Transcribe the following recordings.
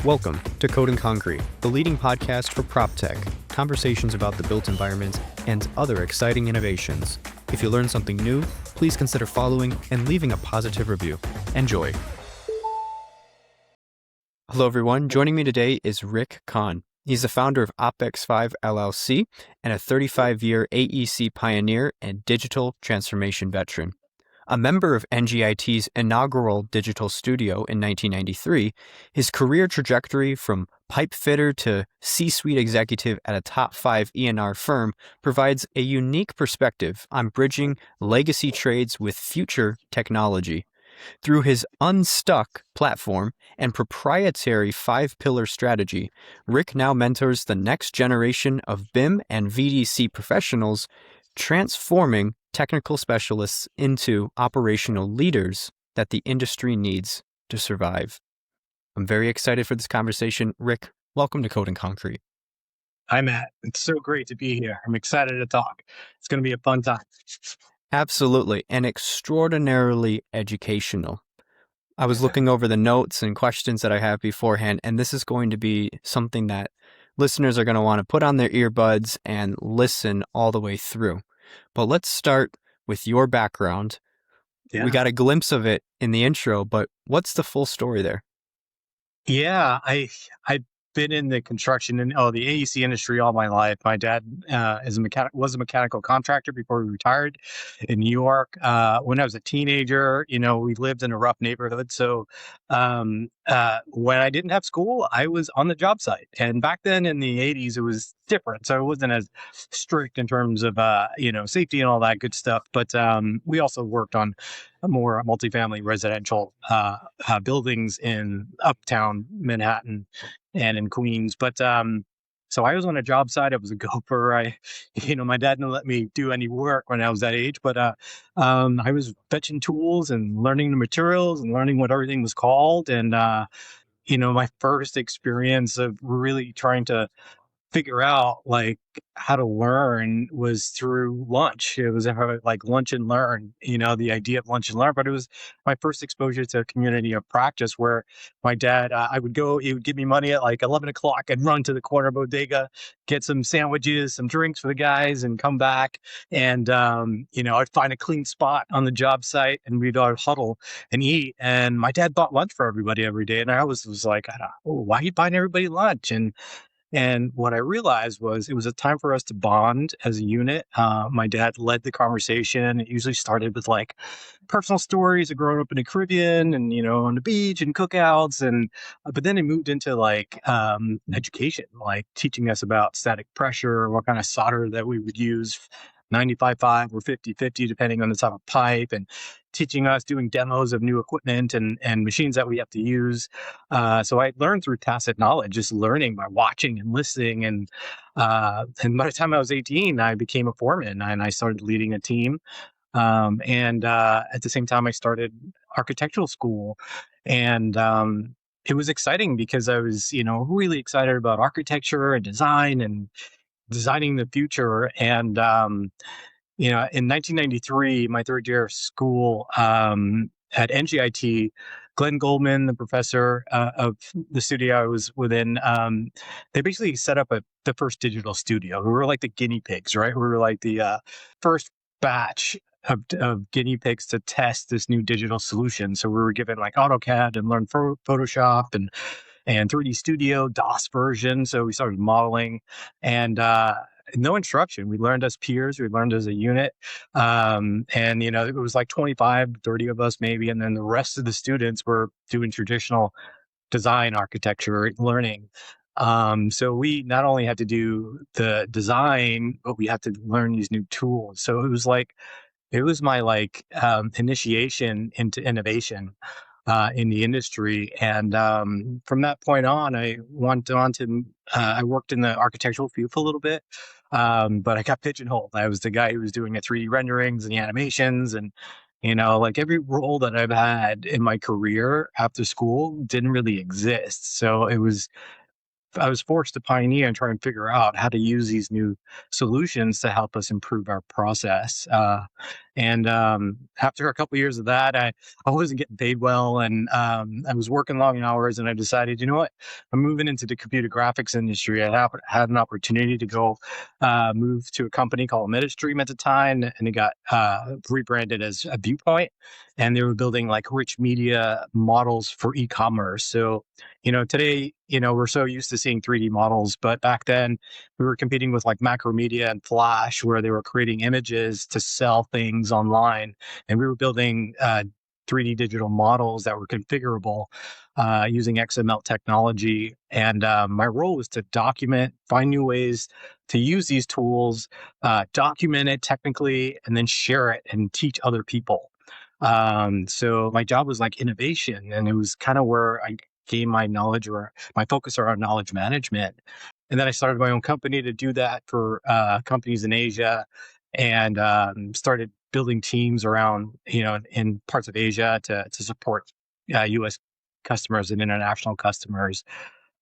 Welcome to Code and Concrete, the leading podcast for prop tech, conversations about the built environment, and other exciting innovations. If you learn something new, please consider following and leaving a positive review. Enjoy. Hello, everyone. Joining me today is Rick Kahn. He's the founder of OpEx5 LLC and a 35-year AEC pioneer and digital transformation veteran. A member of NJIT's inaugural digital studio in 1993, his career trajectory from pipe fitter to C-suite executive at a top 5 E&R firm provides a unique perspective on bridging legacy trades with future technology. Through his Unstuck platform and proprietary 5-pillar strategy, Rick now mentors the next generation of BIM and VDC professionals, transforming technical specialists into operational leaders that the industry needs to survive. I'm very excited for this conversation. Rick, welcome to Code and Concrete. Hi, Matt. It's so great to be here. I'm excited to talk. It's going to be a fun time. Absolutely, and extraordinarily educational. I was looking over the notes and questions that I have beforehand, and this is going to be something that listeners are going to want to put on their earbuds and listen all the way through. But let's start with your background. Yeah. We got a glimpse of it in the intro, but what's the full story there? Yeah, I've been in the construction and the AEC industry all my life. My dad was a mechanical contractor before he retired in New York. When I was a teenager, we lived in a rough neighborhood. So when I didn't have school, I was on the job site. And back then in the 80s, it was different. So it wasn't as strict in terms of safety and all that good stuff. But we also worked on more multifamily residential buildings in uptown Manhattan and in Queens. But so I was on a job site. I was a gopher. My dad didn't let me do any work when I was that age, but I was fetching tools and learning the materials and learning what everything was called. And, my first experience of really trying to figure out how to learn was through lunch. It was like lunch and learn, the idea of lunch and learn. But it was my first exposure to a community of practice where my dad, he would give me money at like 11 o'clock and run to the corner bodega, get some sandwiches, some drinks for the guys and come back. And, I'd find a clean spot on the job site and we'd all huddle and eat. And my dad bought lunch for everybody every day. And I always was like, why are you buying everybody lunch? And what I realized was it was a time for us to bond as a unit. My dad led the conversation. It usually started with like personal stories of growing up in the Caribbean and, on the beach and cookouts. But then it moved into education, like teaching us about static pressure, what kind of solder that we would use, 95/5 or 50/50, depending on the type of pipe, and teaching us doing demos of new equipment and machines that we have to use. So I learned through tacit knowledge, just learning by watching and listening. And by the time I was 18, I became a foreman and I started leading a team. And at the same time, I started architectural school. And it was exciting because I was, really excited about architecture and design and designing the future. And, in 1993, my third year of school at NJIT, Glenn Goldman, the professor of the studio I was within, they basically set up the first digital studio. We were like the guinea pigs, right? We were like the first batch of guinea pigs to test this new digital solution. So we were given like AutoCAD and learn Photoshop and 3D Studio, DOS version. So we started modeling and no instruction. We learned as peers. We learned as a unit. It was like 25, 30 of us maybe. And then the rest of the students were doing traditional design architecture learning. So we not only had to do the design, but we had to learn these new tools. So it was my initiation into innovation in the industry. And from that point on, I went on to, I worked in the architectural field for a little bit, but I got pigeonholed. I was the guy who was doing the 3D renderings and the animations. And, every role that I've had in my career after school didn't really exist. So I was forced to pioneer and try and figure out how to use these new solutions to help us improve our process. And after a couple of years of that, I wasn't getting paid well, and I was working long hours. And I decided, you know what, I'm moving into the computer graphics industry. I had an opportunity to go move to a company called Midstream at the time, and it got rebranded as a Viewpoint, and they were building like rich media models for e-commerce. So, today, we're so used to seeing 3D models, but back then we were competing with like Macromedia and Flash, where they were creating images to sell things online, and we were building 3D digital models that were configurable using XML technology. And my role was to document, find new ways to use these tools, document it technically, and then share it and teach other people. So my job was like innovation, and it was kind of where I gained my knowledge, or my focus around knowledge management. And then I started my own company to do that for companies in Asia, and started building teams around, in parts of Asia to support U.S. customers and international customers.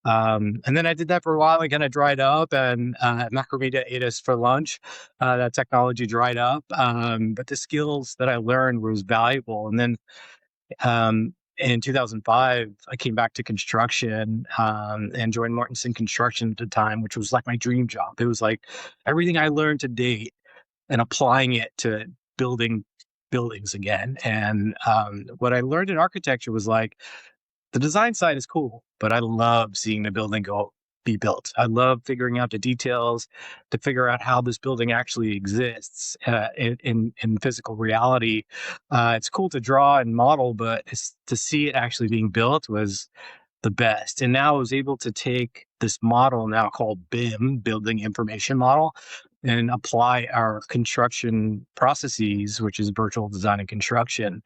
And then I did that for a while. It kind of dried up, and Macromedia ate us for lunch. That technology dried up, but the skills that I learned was valuable. And then in 2005, I came back to construction and joined Mortensen Construction at the time, which was like my dream job. It was like everything I learned to date and applying it to building buildings again. And what I learned in architecture was like, the design side is cool, but I love seeing the building be built. I love figuring out the details to figure out how this building actually exists in physical reality. It's cool to draw and model, but to see it actually being built was the best. And now I was able to take this model now called BIM, Building Information Model, and apply our construction processes, which is virtual design and construction,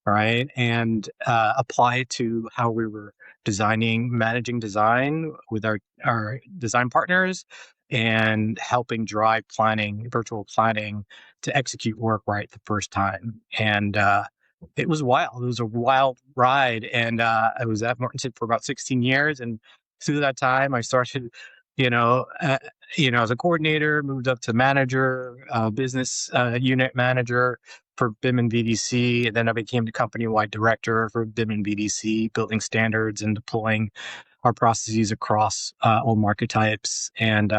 right? And apply it to how we were managing design with our design partners, and helping drive planning, virtual planning, to execute work right the first time. And it was wild. It was a wild ride. And I was at Mortensen for about 16 years. And through that time, I started, you know, uh, as a coordinator, moved up to manager, business unit manager for BIM and VDC. And then I became the company-wide director for BIM and VDC, building standards and deploying our processes across all market types. And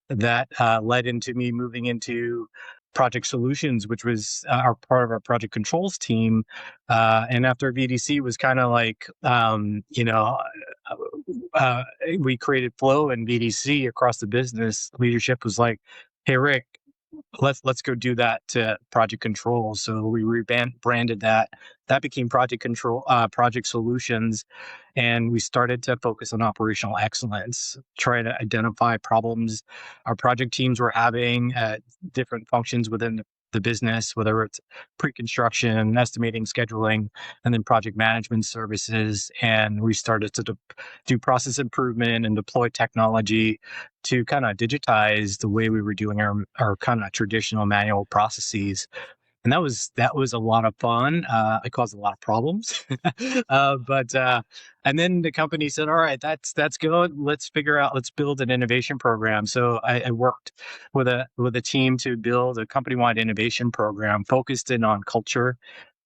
that led into me moving into project solutions, which was our part of our project controls team. And after VDC was kind of like, we created flow in VDC across the business. Leadership was like, "Hey, Rick, let's go do that to project control." So we rebranded that. That became project solutions, and we started to focus on operational excellence, try to identify problems our project teams were having at different functions within the business, whether it's pre-construction, estimating, scheduling, and then project management services. And we started to do process improvement and deploy technology to kind of digitize the way we were doing our kind of traditional manual processes. And that was a lot of fun. It caused a lot of problems, but and then the company said, "All right, that's good. Let's build an innovation program." So I worked with a team to build a company-wide innovation program focused in on culture,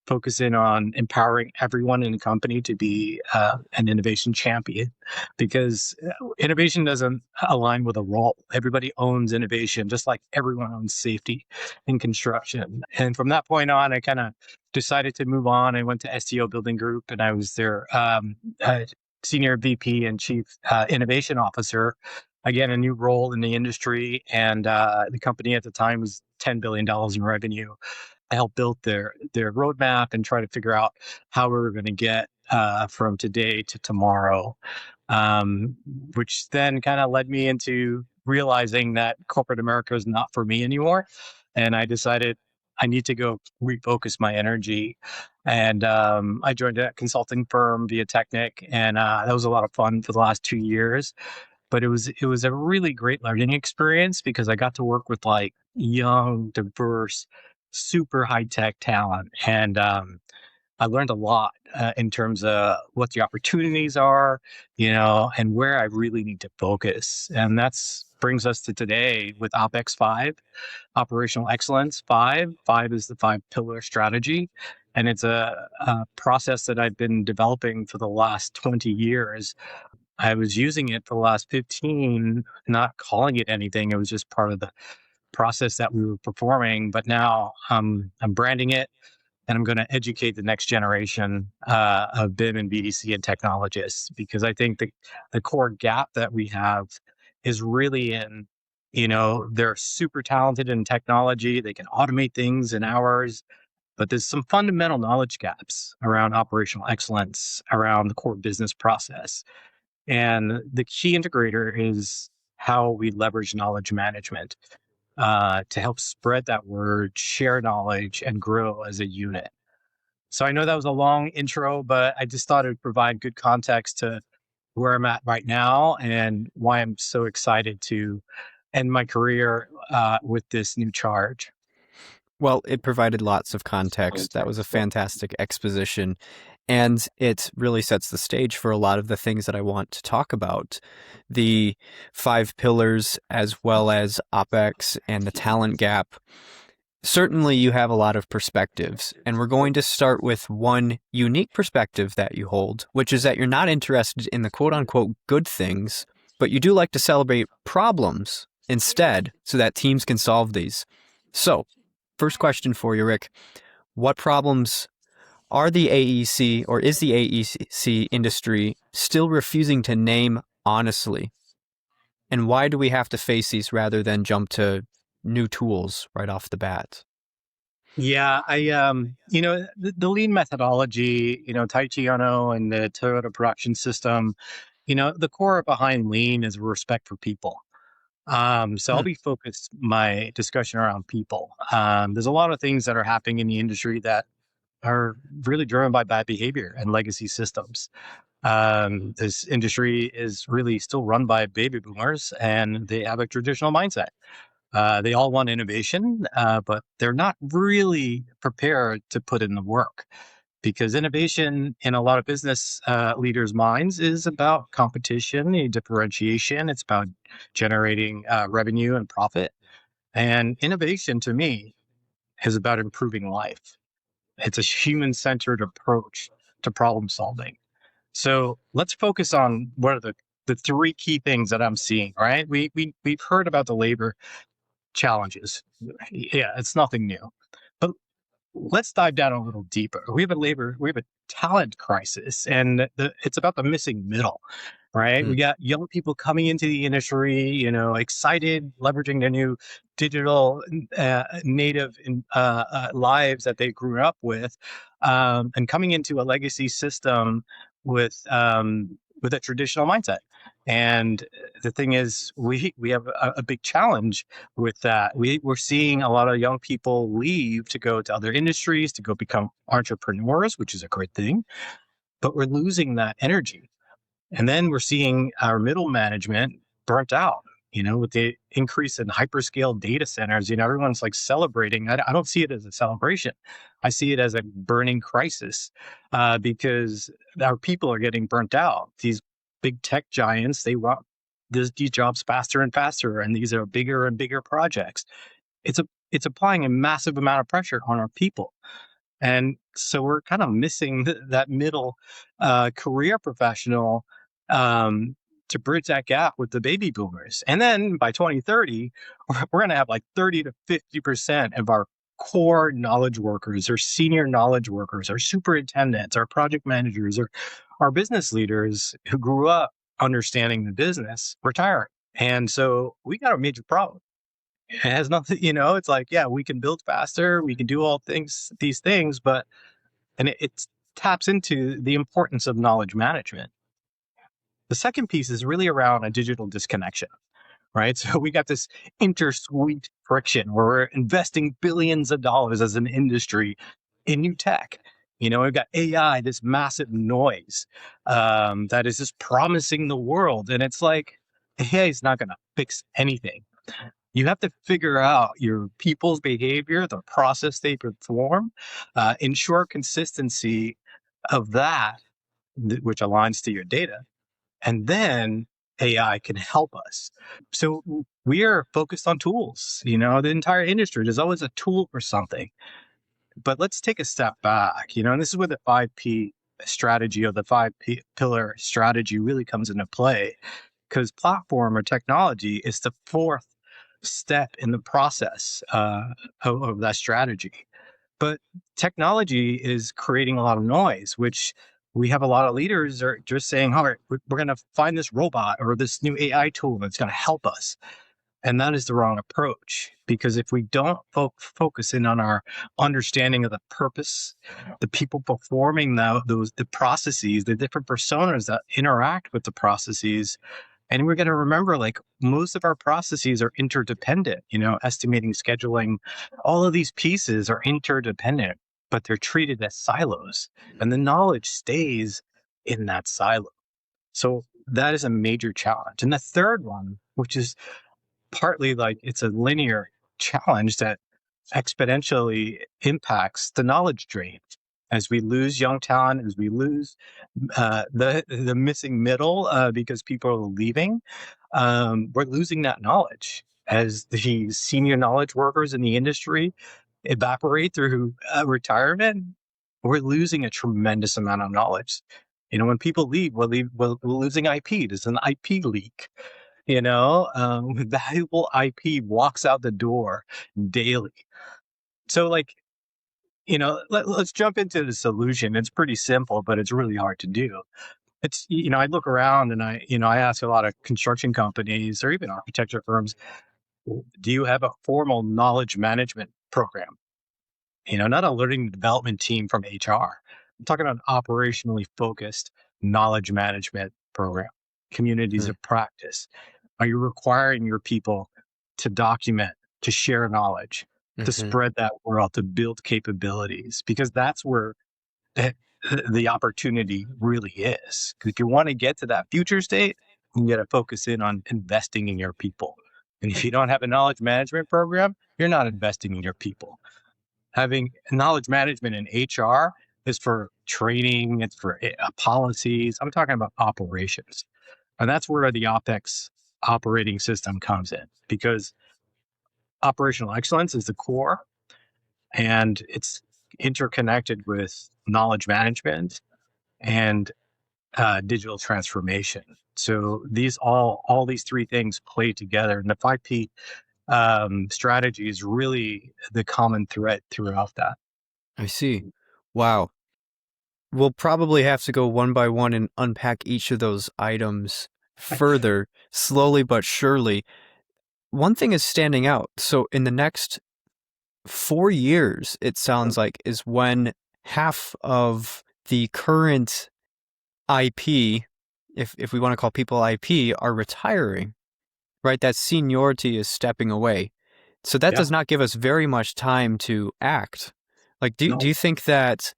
focusing on empowering everyone in the company to be an innovation champion, because innovation doesn't align with a role. Everybody owns innovation, just like everyone owns safety in construction. And from that point on, I kind of decided to move on. I went to STO Building Group, and I was their senior VP and chief innovation officer. Again, a new role in the industry, and the company at the time was $10 billion in revenue. I helped build their roadmap and try to figure out how we were going to get from today to tomorrow, which then kind of led me into realizing that corporate America is not for me anymore. And I decided I need to go refocus my energy. And I joined a consulting firm via Technic, and that was a lot of fun for the last 2 years. But it was a really great learning experience, because I got to work with like young, diverse, super high tech talent, and I learned a lot in terms of what the opportunities are, and where I really need to focus. And brings us to today with OpEx 5, operational excellence 5. 5 is the 5-pillar strategy. And it's a process that I've been developing for the last 20 years. I was using it for the last 15, not calling it anything. It was just part of the process that we were performing. But now I'm branding it, and I'm going to educate the next generation of BIM and BDC and technologists, because I think the core gap that we have is really in, they're super talented in technology. They can automate things in hours, but there's some fundamental knowledge gaps around operational excellence, around the core business process. And the key integrator is how we leverage knowledge management to help spread that word, share knowledge, and grow as a unit. So I know that was a long intro, but I just thought it would provide good context to where I'm at right now and why I'm so excited to end my career with this new charge. Well, it provided lots of context. That was a fantastic exposition. And it really sets the stage for a lot of the things that I want to talk about. The 5 pillars, as well as OpEx and the talent gap. Certainly, you have a lot of perspectives. And we're going to start with one unique perspective that you hold, which is that you're not interested in the quote unquote good things, but you do like to celebrate problems instead so that teams can solve these. So, first question for you, Rick. What problems are the AEC, or is the AEC industry still refusing to name honestly? And why do we have to face these rather than jump to new tools right off the bat? Yeah, the lean methodology, Taichi Ono and the Toyota production system, the core behind lean is respect for people. So I'll Hmm. be focused my discussion around people. There's a lot of things that are happening in the industry that are really driven by bad behavior and legacy systems. This industry is really still run by baby boomers, and they have a traditional mindset. They all want innovation, but they're not really prepared to put in the work, because innovation in a lot of business leaders' minds is about competition and differentiation. It's about generating revenue and profit. And innovation, to me, is about improving life. It's a human-centered approach to problem solving. So let's focus on what are the 3 key things that I'm seeing. Right? We've heard about the labor challenges. Yeah, it's nothing new. But let's dive down a little deeper. We have a talent crisis, and it's about the missing middle, right? Hmm. We got young people coming into the industry, excited, leveraging their new digital native lives that they grew up with, and coming into a legacy system with a traditional mindset. And the thing is, we have a big challenge with that. We're seeing a lot of young people leave to go to other industries, to go become entrepreneurs, which is a great thing, but we're losing that energy. And then we're seeing our middle management burnt out, with the increase in hyperscale data centers. Everyone's like celebrating. I don't see it as a celebration. I see it as a burning crisis, because our people are getting burnt out. These big tech giants, they want these jobs faster and faster, and these are bigger and bigger projects. It's applying a massive amount of pressure on our people. And so we're kind of missing that middle career professional, um, to bridge that gap with the baby boomers. And then by 2030, we're going to have like 30 to 50% of our core knowledge workers, or senior knowledge workers, or superintendents, or project managers, or our business leaders who grew up understanding the business retiring. And so we got a major problem. It has nothing, it's like, yeah, we can build faster, we can do these things, but, and it taps into the importance of knowledge management. The second piece is really around a digital disconnection, right? So we got this inter-suite friction where we're investing billions of dollars as an industry in new tech. We've got AI, this massive noise that is just promising the world. And it's like, AI is not going to fix anything. You have to figure out your people's behavior, the process they perform, ensure consistency of that, which aligns to your data. And then AI can help us. So we are focused on tools. The entire industry, there's always a tool for something. But let's take a step back, and this is where the 5P strategy, or the pillar strategy, really comes into play, because platform or technology is the fourth step in the process of that strategy. But technology is creating a lot of noise, which we have a lot of leaders are just saying, all right, we're going to find this robot or this new AI tool that's going to help us. And that is the wrong approach, because if we don't focus in on our understanding of the purpose, the people performing the processes, the different personas that interact with the processes, and we're going to remember, like, most of our processes are interdependent, estimating, scheduling, all of these pieces are interdependent, but they're treated as silos, and the knowledge stays in that silo. So that is a major challenge. And the third one, which is partly like it's a linear challenge that exponentially impacts the knowledge drain. As we lose young talent, as we lose the missing middle because people are leaving, we're losing that knowledge. As the senior knowledge workers in the industry evaporate through retirement, we're losing a tremendous amount of knowledge. When people leave, we're losing IP. There's an IP leak. Valuable IP walks out the door daily. So, like, let's jump into the solution. It's pretty simple, but it's really hard to do. It's, I look around and I ask a lot of construction companies or even architecture firms, do you have a formal knowledge management program? Not a learning and development team from HR. I'm talking about an operationally focused knowledge management program, communities Mm, of practice. Are you requiring your people to document, to share knowledge, to mhm. spread that word, to build capabilities? Because that's where the, the opportunity really is. 'Cause if you want to get to that future state, you got to focus in on investing in your people. And if you don't have a knowledge management program, you're not investing in your people. Having knowledge management in HR is for training, it's for policies. I'm talking about operations. And that's where the OpEx operating system comes in, because operational excellence is the core, and it's interconnected with knowledge management and digital transformation. So all these three things play together, and the 5P strategy is really the common thread throughout that. I see. Wow. We'll probably have to go one by one and unpack each of those items further, slowly but surely. One thing is standing out. So, in the next 4 years, it sounds like, is when half of the current IP, if we want to call people IP, are retiring, right? That seniority is stepping away. So that Yeah. does not give us very much time to act. Like, do No. you think that,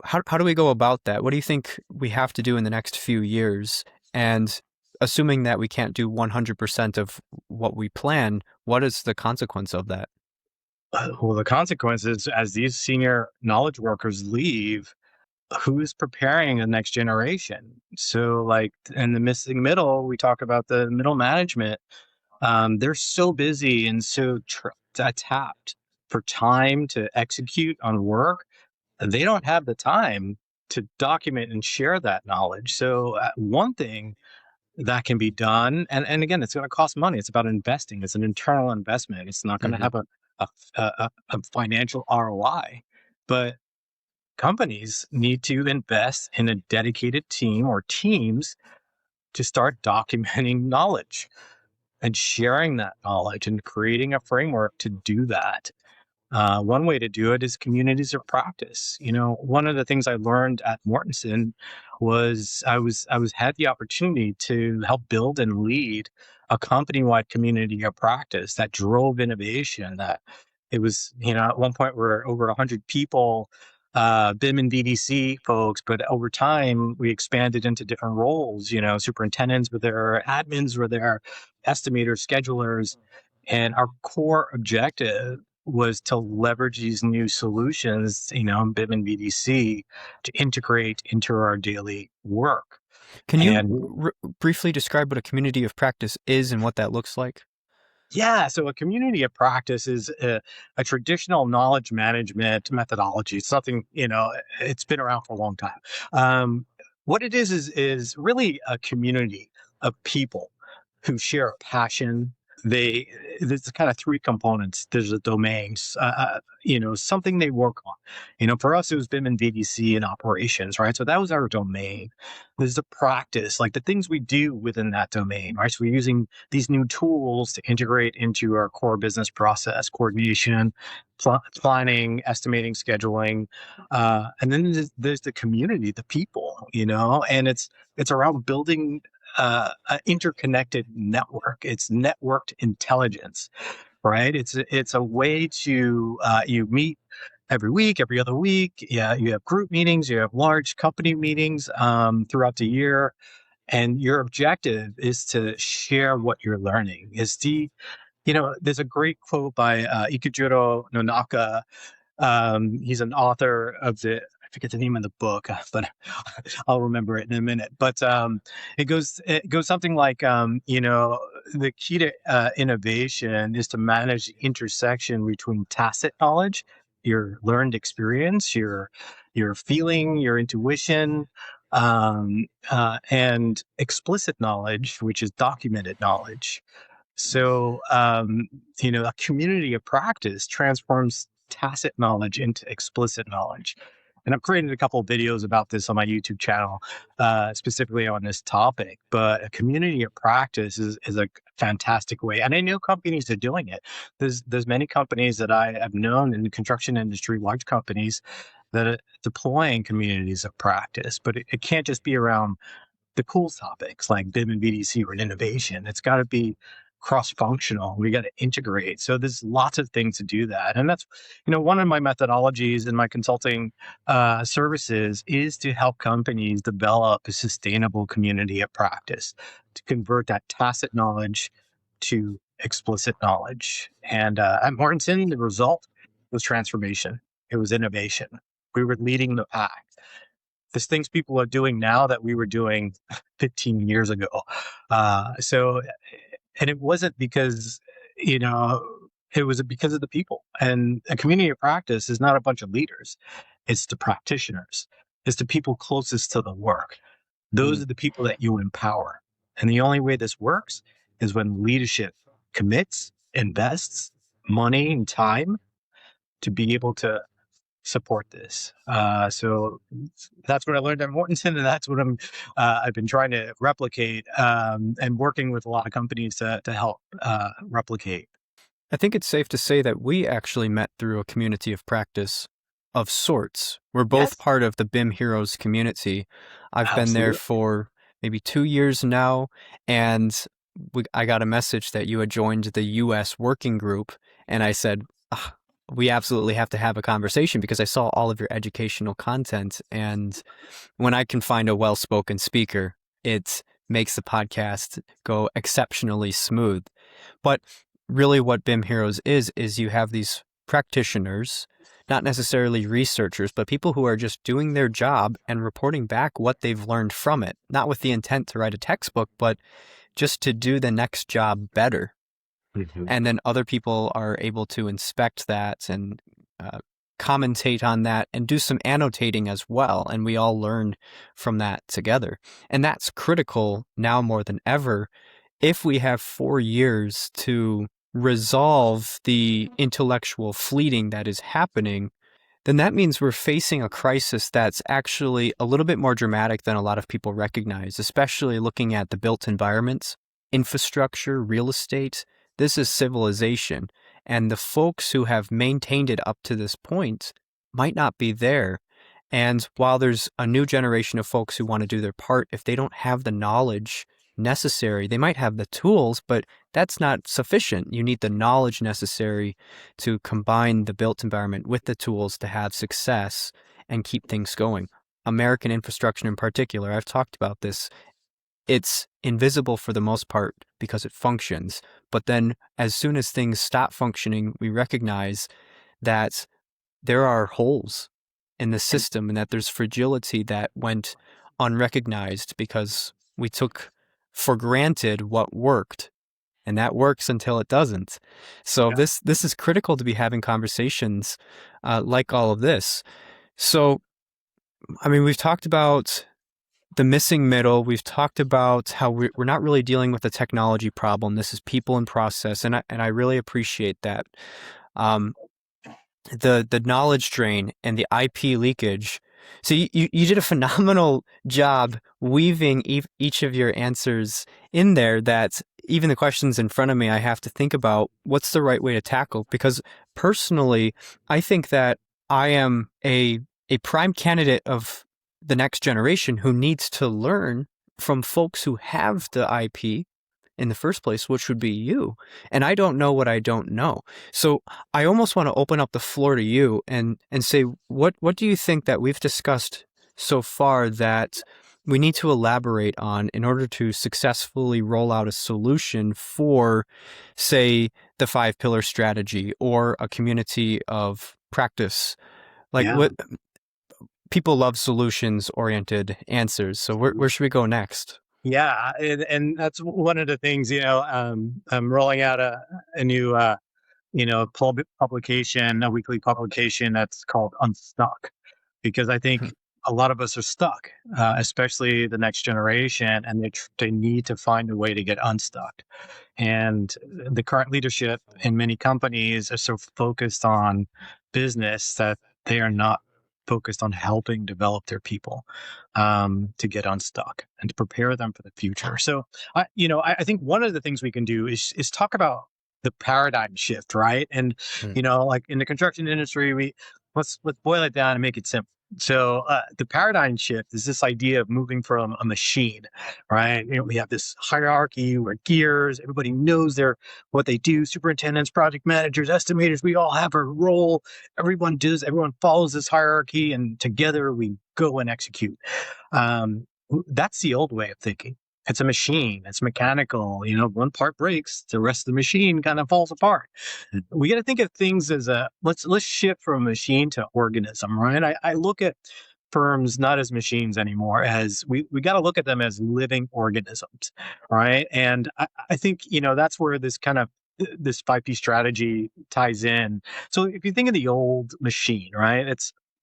how do we go about that? What do you think we have to do in the next few years? And assuming that we can't do 100% of what we plan, what is the consequence of that? Well, the consequences, as these senior knowledge workers leave, who's preparing the next generation? So, like, in the missing middle, we talk about the middle management. They're so busy and so tapped for time to execute on work. They don't have the time to document and share that knowledge. So, one thing that can be done, and again, it's going to cost money. It's about investing. It's an internal investment. It's not going to Hmm. have a financial ROI, but companies need to invest in a dedicated team or teams to start documenting knowledge and sharing that knowledge and creating a framework to do that. One way to do it is communities of practice. One of the things I learned at Mortensen was I was had the opportunity to help build and lead a company-wide community of practice that drove innovation. That it was, at one point we're over 100 people, BIM and VDC folks, but over time we expanded into different roles. Superintendents were there, admins were there, estimators, schedulers, and our core objective was to leverage these new solutions, BIM and VDC, to integrate into our daily work. Can you And briefly describe what a community of practice is and what that looks like? yeah, so a community of practice is a traditional knowledge management methodology. It's something, it's been around for a long time. Um, what it is really a community of people who share a passion. There's kind of three components. There's a domains, something they work on. For us, it was BIM and VDC and operations, right? So that was our domain. There's the practice, like the things we do within that domain, right? So we're using these new tools to integrate into our core business process, coordination, planning, estimating, scheduling, and then there's the community, the people, and it's around building an interconnected network. It's networked intelligence, right? It's a way to you meet every week, every other week. Yeah, you have group meetings, you have large company meetings throughout the year, and your objective is to share what you're learning. There's a great quote by Ikejiro Nonaka. He's an author of I forget the name of the book, but I'll remember it in a minute. But it goes something like, the key to innovation is to manage the intersection between tacit knowledge, your learned experience, your feeling, your intuition, and explicit knowledge, which is documented knowledge. So, a community of practice transforms tacit knowledge into explicit knowledge. And I've created a couple of videos about this on my YouTube channel, specifically on this topic. But a community of practice is a fantastic way. And I know companies are doing it. There's many companies that I have known in the construction industry, large companies, that are deploying communities of practice. But it can't just be around the cool topics like BIM and VDC or innovation. It's got to be cross-functional. We got to integrate. So there's lots of things to do that. And that's, one of my methodologies in my consulting services is to help companies develop a sustainable community of practice to convert that tacit knowledge to explicit knowledge. And at Mortensen, the result was transformation. It was innovation. We were leading the pack. There's things people are doing now that we were doing 15 years ago. And it wasn't because, it was because of the people. And a community of practice is not a bunch of leaders. It's the practitioners. It's the people closest to the work. Those are the people that you empower. And the only way this works is when leadership commits, invests money and time to be able to support this. So that's what I learned at Mortensen, and that's what I've been trying to replicate, and working with a lot of companies to help replicate. I think it's safe to say that we actually met through a community of practice of sorts. We're both Yes, part of the BIM Heroes community. I've been there absolutely. for maybe 2 years now, and I got a message that you had joined the US working group, and I said, "Ah, we absolutely have to have a conversation because I saw all of your educational content, and when I can find a well-spoken speaker, it makes the podcast go exceptionally smooth." But really what BIM Heroes is you have these practitioners, not necessarily researchers, but people who are just doing their job and reporting back what they've learned from it, not with the intent to write a textbook, but just to do the next job better. Mhm. And then other people are able to inspect that and uh, commentate on that and do some annotating as well. And we all learn from that together. And that's critical now more than ever if we have 4 years to resolve the intellectual fleeting that is happening. Then that means we're facing a crisis that's actually a little bit more dramatic than a lot of people recognize, especially looking at the built environments, infrastructure, real estate. This is civilization. And the folks who have maintained it up to this point might not be there. And while there's a new generation of folks who want to do their part, if they don't have the knowledge necessary, they might have the tools, but that's not sufficient. You need the knowledge necessary to combine the built environment with the tools to have success and keep things going. American infrastructure in particular, I've talked about this. It's invisible for the most part because it functions. But then as soon as things stop functioning, we recognize that there are holes in the system and that there's fragility that went unrecognized because we took for granted what worked, and that works until it doesn't. So Yeah. this is critical to be having conversations like all of this. So, I mean, we've talked about the missing middle. We've talked about how we're not really dealing with a technology problem. This is people and process, and I really appreciate that. Um, the knowledge drain and the IP leakage. So you did a phenomenal job weaving each of your answers in there, that even the questions in front of me, I have to think about what's the right way to tackle. Because personally, I think that I am a prime candidate of the next generation who needs to learn from folks who have the IP in the first place, which would be you. And I don't know what I don't know. So I almost want to open up the floor to you and say, what do you think that we've discussed so far that we need to elaborate on in order to successfully roll out a solution for, say, the 5-pillar strategy or a community of practice? Like, Yeah. what people love solutions oriented answers. So where should we go next? Yeah, and that's one of the things, I'm rolling out a new, publication, a weekly publication that's called Unstuck, because I think a lot of us are stuck, especially the next generation, and they need to find a way to get unstuck. And the current leadership in many companies are so focused on business that they are not focused on helping develop their people, to get unstuck and to prepare them for the future. So, I think one of the things we can do is talk about the paradigm shift, right? And Hmm. like in the construction industry, let's boil it down and make it simple. So the paradigm shift is this idea of moving from a machine, right? We have this hierarchy where gears, everybody knows what they do. Superintendents, project managers, estimators, we all have a role. Everyone follows this hierarchy, and together we go and execute. Um, that's the old way of thinking. It's a machine. It's mechanical. One part breaks, the rest of the machine kind of falls apart. We got to think of things as let's shift from machine to organism, right? I look at firms not as machines anymore, as we got to look at them as living organisms, right? And I think that's where this 5P strategy ties in. So if you think of the old machine, right?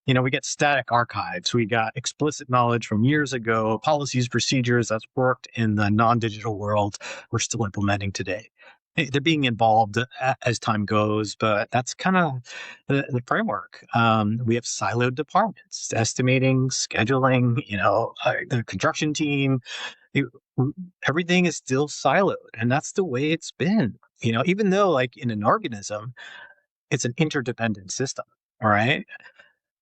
We get static archives. We got explicit knowledge from years ago, policies, procedures that's worked in the non-digital world we're still implementing today. They're being involved as time goes, but that's kind of the framework. We have siloed departments, estimating, scheduling, the construction team. It- Everything is still siloed, and that's the way it's been. Even though, like in an organism, it's an interdependent system. All right,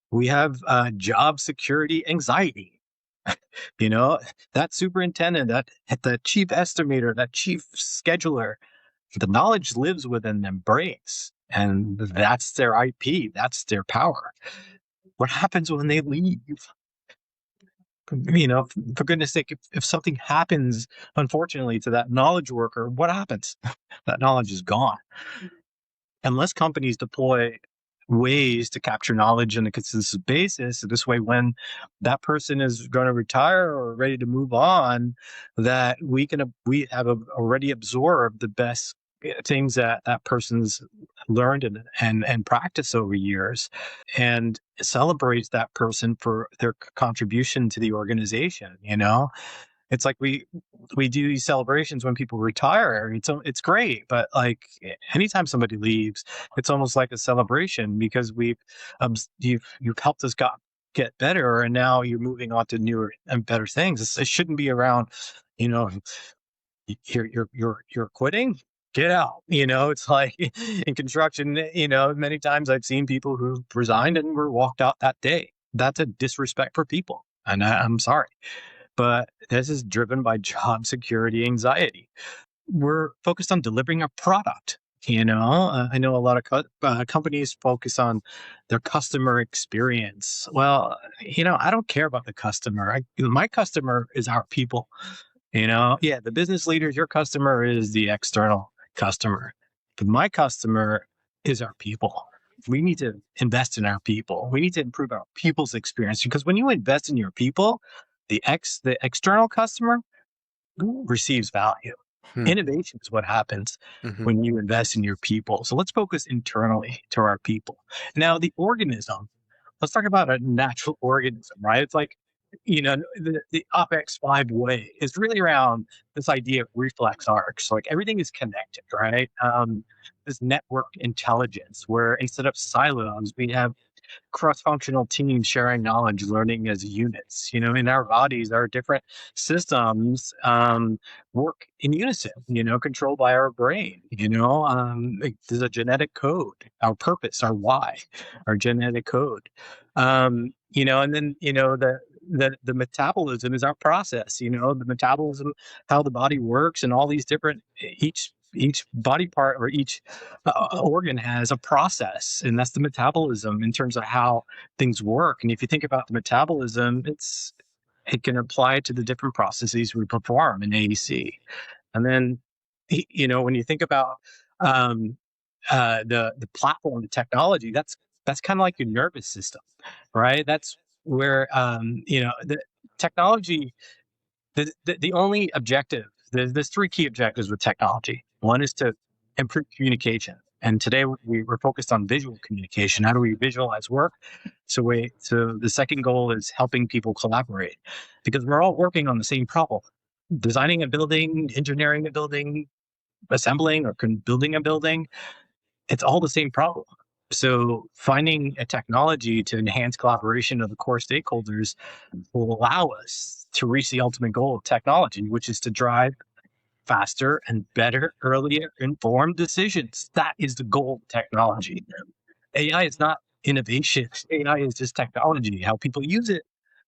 we have job security anxiety. You know, that superintendent, that chief estimator, that chief scheduler, the knowledge lives within them brains, and that's their IP, that's their power. What happens when they leave? For goodness sake, if something happens, unfortunately, to that knowledge worker, what happens? That knowledge is gone. Unless companies deploy ways to capture knowledge on a consistent basis, this way, when that person is going to retire or ready to move on, that we have already absorbed the best things that person's learned and practiced over years, and celebrates that person for their contribution to the organization. It's like we do these celebrations when people retire. It's great, but like anytime somebody leaves, it's almost like a celebration, because you've helped us get better, and now you're moving on to newer and better things. It shouldn't be around, you know, you're quitting. Get out. It's like in construction. Many times I've seen people who resigned and were walked out that day. That's a disrespect for people, and I'm sorry. But this is driven by job security anxiety. We're focused on delivering a product. I know a lot of companies focus on their customer experience. Well, I don't care about the customer. My customer is our people. Yeah, the business leaders, your customer is the external customer. But my customer is our people. We need to invest in our people. We need to improve our people's experience, because when you invest in your people, The external customer receives value. Innovation is what happens when you invest in your people. So let's focus internally to our people. Now, the organism, let's talk about a natural organism, right? It's like, the OPEX 5 way is really around this idea of reflex arcs. Like everything is connected, right? This network intelligence where instead of silos, we have cross-functional teams sharing knowledge, learning as units. In our bodies, our different systems work in unison. Controlled by our brain. There's a genetic code, our purpose, our why, our genetic code. And then the metabolism is our process. The metabolism, how the body works, and all these different each body part or each organ has a process, and that's the metabolism in terms of how things work. And if you think about the metabolism, it can apply to the different processes we perform in AEC. And then, when you think about the platform, the technology, that's kind of like your nervous system, right? That's where the technology. The only objective, there's three key objectives with technology. One is to improve communication. And today we're focused on visual communication. How do we visualize work? So the second goal is helping people collaborate, because we're all working on the same problem. Designing a building, engineering a building, assembling or building a building, it's all the same problem. So finding a technology to enhance collaboration of the core stakeholders will allow us to reach the ultimate goal of technology, which is to drive faster and better, earlier informed decisions. That is the goal of technology. AI is not innovation. AI is just technology. How people use it,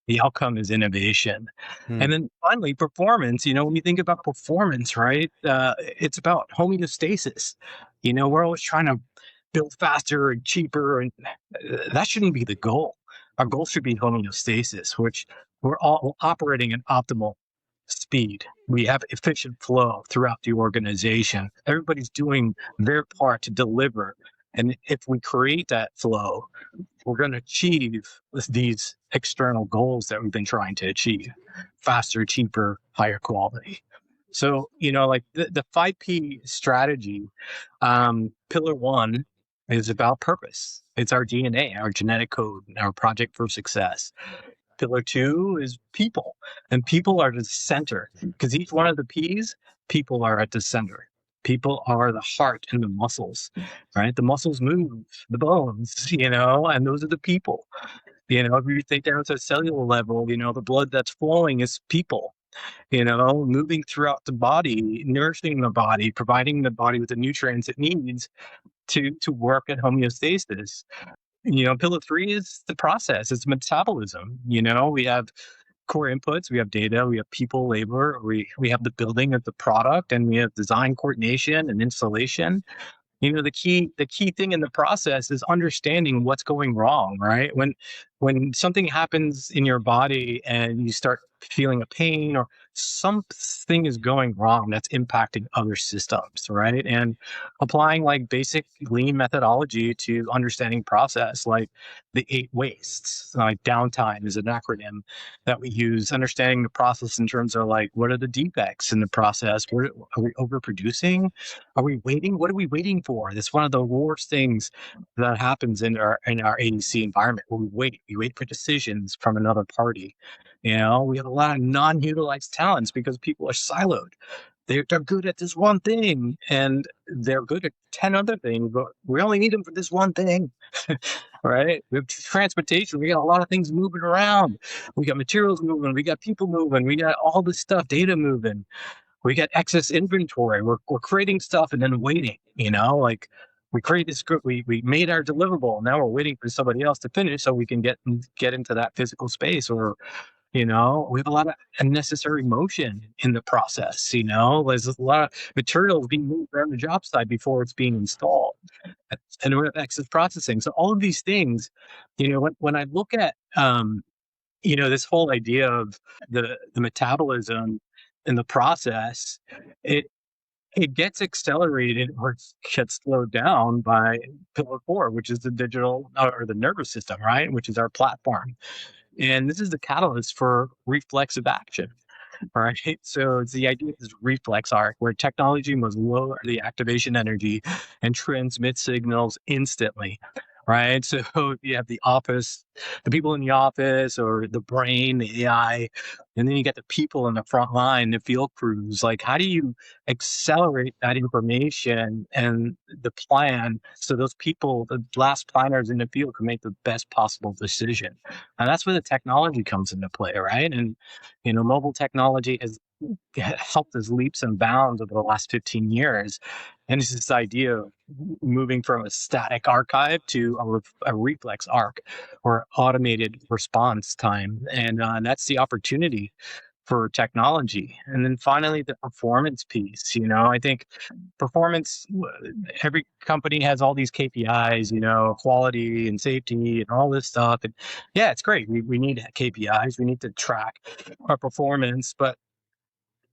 the outcome is innovation. And then finally, performance. When you think about performance, right, it's about homeostasis. We're always trying to build faster and cheaper, and that shouldn't be the goal. Our goal should be homeostasis, which we're all operating at optimal speed. We have efficient flow throughout the organization. Everybody's doing their part to deliver. And if we create that flow, we're going to achieve these external goals that we've been trying to achieve: faster, cheaper, higher quality. So, like the 5P strategy, pillar one is about purpose. It's our DNA, our genetic code, our project for success. Pillar two is people, and people are the center, because each one of the P's, people are at the center. People are the heart and the muscles, right? The muscles move the bones, and those are the people. If you think down to a cellular level, the blood that's flowing is people, moving throughout the body, nourishing the body, providing the body with the nutrients it needs to work at homeostasis. Pillar three is the process. It's metabolism. We have core inputs, we have data, we have people, labor, we have the building of the product, and we have design, coordination, and installation. The key thing in the process is understanding what's going wrong, right? When something happens in your body and you start feeling a pain or something is going wrong that's impacting other systems, right? And applying like basic lean methodology to understanding process, like the 8 wastes, like downtime is an acronym that we use, understanding the process in terms of like, what are the defects in the process? Are we overproducing? Are we waiting? What are we waiting for? That's one of the worst things that happens in our AEC environment, where we wait for decisions from another party. We have a lot of non-utilized talents because people are siloed. They're good at this one thing, and they're good at 10 other things, but we only need them for this one thing. Right? We have transportation. We got a lot of things moving around. We got materials moving. We got people moving. We got all this stuff, data moving. We got excess inventory. We're creating stuff and then waiting. Like we create this script. We made our deliverable. Now we're waiting for somebody else to finish so we can get into that physical space. Or we have a lot of unnecessary motion in the process. There's a lot of materials being moved around the job site before it's being installed, and we have excess processing. So all of these things, when I look at this whole idea of the metabolism in the process, it gets accelerated or gets slowed down by pillar 4, which is the digital or the nervous system, right? Which is our platform. And this is the catalyst for reflexive action. Right. So it's the idea of this reflex arc where technology must lower the activation energy and transmit signals instantly. Right. So you have the office, the people in the office, or the brain, the AI, and then you get the people in the front line, the field crews. Like, how do you accelerate that information and the plan so those people, the last planners in the field, can make the best possible decision? And that's where the technology comes into play, right? And mobile technology has helped us leaps and bounds over the last 15 years. And it's this idea of moving from a static archive to a reflex arc or automated response time. And that's the opportunity for technology. And then finally, the performance piece. I think performance, every company has all these KPIs, quality and safety and all this stuff. And yeah, it's great. We need KPIs. We need to track our performance. But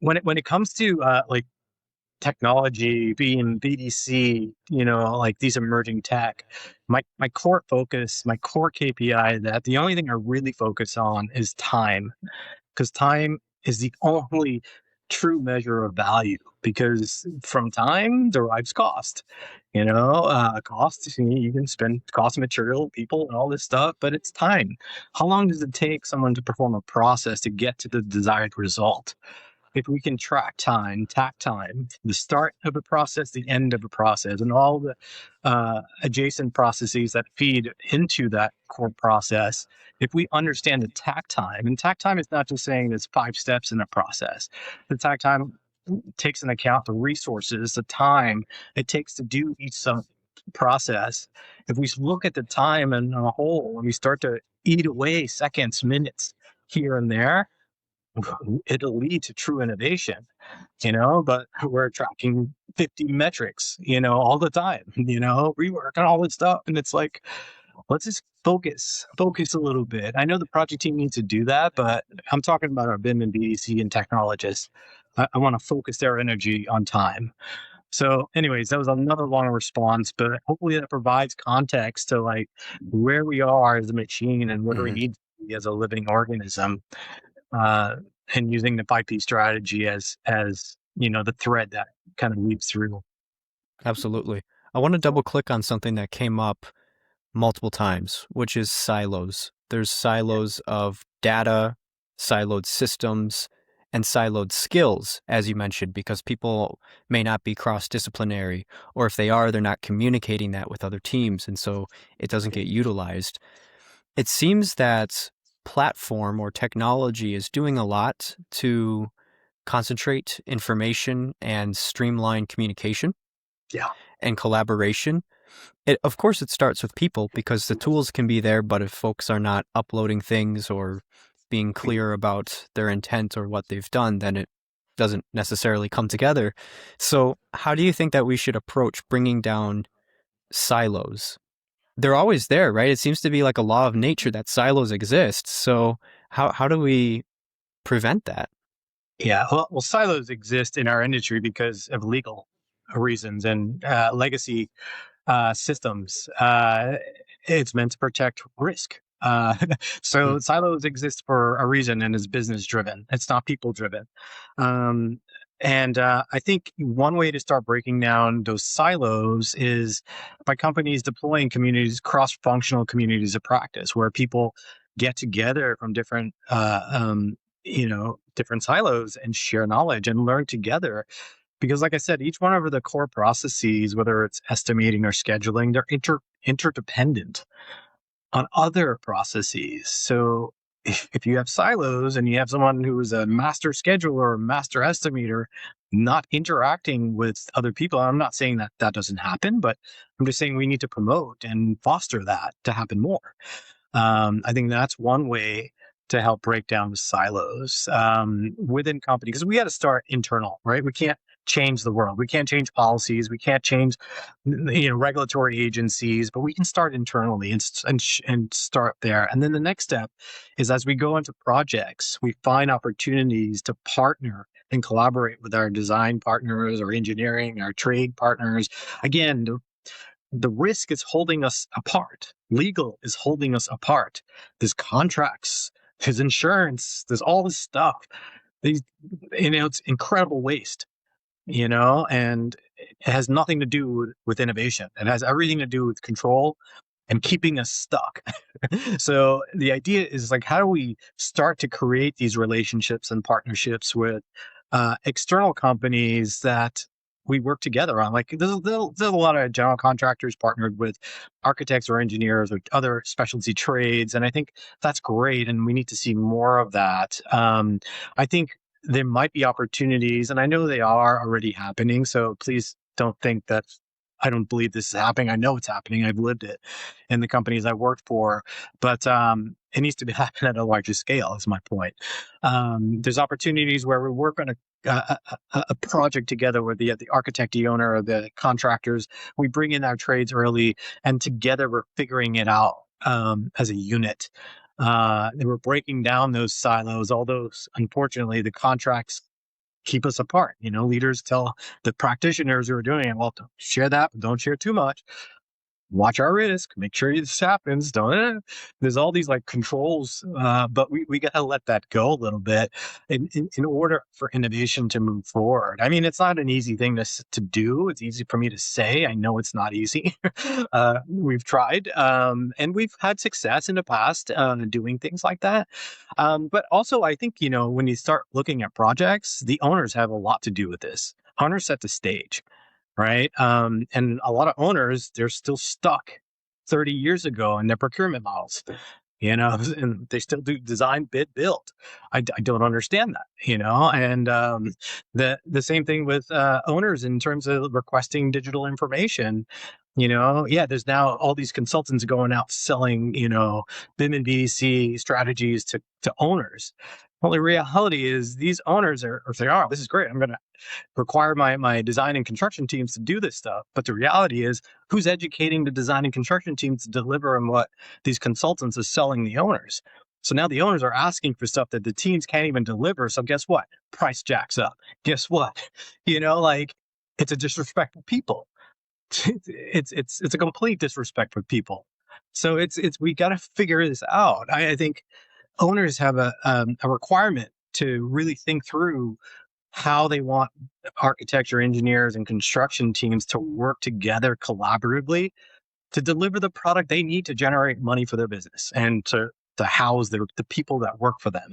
when it comes to like technology, being BDC, like these emerging tech, my core focus, my core KPI, that the only thing I really focus on is time, because time is the only true measure of value, because from time derives cost. Cost, you can spend cost of material, people, and all this stuff, but it's time. How long does it take someone to perform a process to get to the desired result? If we can track time, tack time, the start of a process, the end of a process, and all the adjacent processes that feed into that core process, if we understand the tack time, and tack time is not just saying there's 5 steps in a process. The tack time takes into account the resources, the time it takes to do each process. If we look at the time and a whole, and we start to eat away seconds, minutes here and there, it'll lead to true innovation, but we're tracking 50 metrics, all the time, rework and all this stuff. And it's like, let's just focus a little bit. I know the project team needs to do that, but I'm talking about our BIM and BDC and technologists. I want to focus their energy on time. So anyways, that was another long response, but hopefully that provides context to like where we are as a machine and where we need to be as a living organism. Uh, and using the 5P strategy as the thread that kind of weaves through. Absolutely. I want to double click on something that came up multiple times, which is silos. There's silos of data, siloed systems, and siloed skills, as you mentioned, because people may not be cross-disciplinary, or if they are, they're not communicating that with other teams, and so it doesn't get utilized. It seems that platform or technology is doing a lot to concentrate information and streamline communication Yeah. and collaboration. Of course, it starts with people because the tools can be there, but if folks are not uploading things or being clear about their intent or what they've done, then it doesn't necessarily come together. So how do you think that we should approach bringing down silos? They're always there, right? It seems to be like a law of nature that silos exist. So how do we prevent that? Yeah. Well, silos exist in our industry because of legal reasons and legacy systems. It's meant to protect risk. So silos exist for a reason and is business driven. It's not people driven. And I think one way to start breaking down those silos is by companies deploying communities, cross-functional communities of practice, where people get together from different, different silos and share knowledge and learn together. Because, like I said, each one of the core processes, whether it's estimating or scheduling, they're interdependent on other processes. So if you have silos and you have someone who is a master scheduler or master estimator not interacting with other people, I'm not saying that that doesn't happen, but I'm just saying we need to promote and foster that to happen more. I think that's one way to help break down the silos within company, because we got to start internal, right? We can't change the world. We can't change policies. We can't change, regulatory agencies, but we can start internally and start there. And then the next step is, as we go into projects, we find opportunities to partner and collaborate with our design partners, our engineering, our trade partners. Again, the risk is holding us apart. legal is holding us apart. There's contracts, there's insurance, there's all this stuff. These, it's incredible waste, and it has nothing to do with innovation. It has everything to do with control and keeping us stuck. So the idea is like, how do we start to create these relationships and partnerships with external companies that we work together on? Like there's a lot of general contractors partnered with architects or engineers or other specialty trades. And I think that's great. And we need to see more of that. I think there might be opportunities, and I know they are already happening. So please don't think that I don't believe this is happening. I know it's happening. I've lived it in the companies I worked for, but it needs to be happening at a larger scale. Is my point. There's opportunities where we work on a project together with the architect, the owner, or the contractors. We bring in our trades early, and together we're figuring it out as a unit. And we're breaking down those silos. Although, unfortunately, the contracts keep us apart. Leaders tell the practitioners who are doing it, well, don't share that, but don't share too much. Watch our risk, make sure this happens. Don't. There's all these like controls, but we got to let that go a little bit in order for innovation to move forward. I mean, it's not an easy thing to do. It's easy for me to say. I know it's not easy. We've tried, and we've had success in the past doing things like that. But also, I think when you start looking at projects, the owners have a lot to do with this. Owners set the stage. Right. And a lot of owners, they're still stuck 30 years ago in their procurement models, and they still do design, bid, build. I don't understand that, and the same thing with owners in terms of requesting digital information. There's now all these consultants going out selling, BIM and BDC strategies to owners. Well, the reality is these owners are, or they are, this is great. I'm going to require my design and construction teams to do this stuff. But the reality is, who's educating the design and construction teams to deliver on what these consultants are selling the owners? So now the owners are asking for stuff that the teams can't even deliver. So guess what? Price jacks up. Guess what? It's a disrespect for people. It's a complete disrespect for people. So we got to figure this out. I think owners have a requirement to really think through how they want architecture engineers and construction teams to work together collaboratively to deliver the product they need to generate money for their business and to house the people that work for them,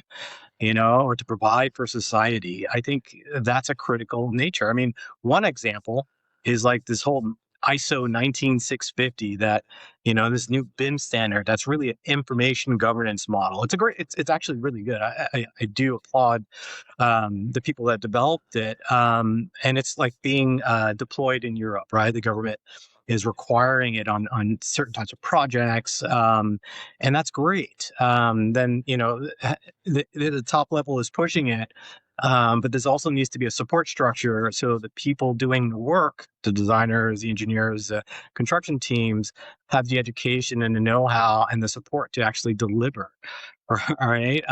or to provide for society. I think that's a critical nature. I mean, one example is like this whole ISO 19650 that, this new BIM standard that's really an information governance model. It's actually really good. I do applaud the people that developed it. And it's like being deployed in Europe, right? The government is requiring it on certain types of projects. And that's great. Then, the top level is pushing it. But there also needs to be a support structure so the people doing the work, the designers, the engineers, the construction teams, have the education and the know-how and the support to actually deliver. All right.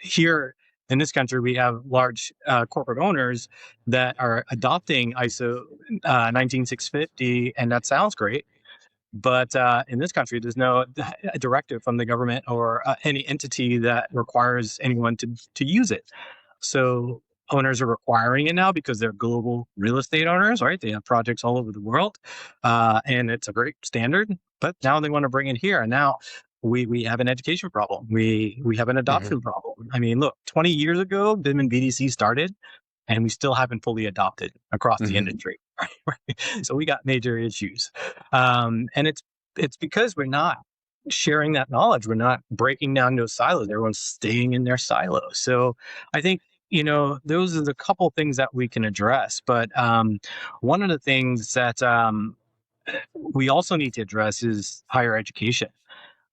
Here in this country, we have large corporate owners that are adopting ISO 19650, and that sounds great. But in this country, there's no directive from the government or any entity that requires anyone to use it. So owners are requiring it now because they're global real estate owners, right? They have projects all over the world, and it's a great standard. But now they want to bring it here, and now we have an education problem. We have an adoption problem. I mean, look, 20 years ago, BIM and BDC started, and we still haven't fully adopted across the industry. Right? So we got major issues, and it's because we're not sharing that knowledge. We're not breaking down those silos. Everyone's staying in their silos. So I think those are the couple things that we can address. But one of the things that we also need to address is higher education.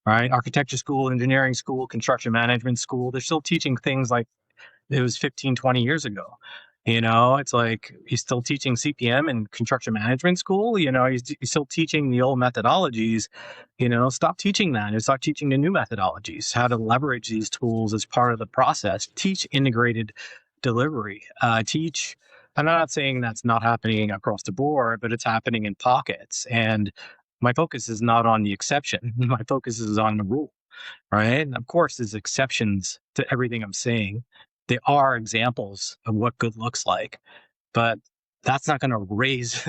Right, architecture school, engineering school, construction management school. They're still teaching things like it was 15, 20 years ago. It's like he's still teaching CPM in construction management school. He's still teaching the old methodologies. Stop teaching that and start teaching the new methodologies, how to leverage these tools as part of the process. Teach integrated delivery. I'm not saying that's not happening across the board, but it's happening in pockets. And my focus is not on the exception. My focus is on the rule, right? And of course, there's exceptions to everything I'm saying. There are examples of what good looks like, but that's not going to raise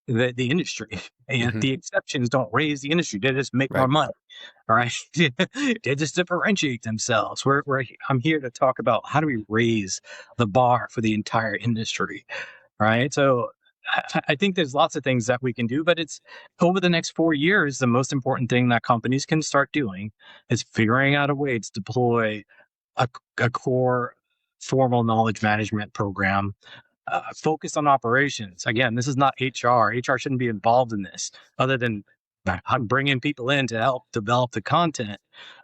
the industry. And Hmm. the exceptions don't raise the industry. They just make more Right. money. All right. They just differentiate themselves. I'm here to talk about how do we raise the bar for the entire industry. Right. So I think there's lots of things that we can do, but it's over the next 4 years, the most important thing that companies can start doing is figuring out a way to deploy a, a core formal knowledge management program focused on operations. Again, this is not HR. HR shouldn't be involved in this other than bringing people in to help develop the content.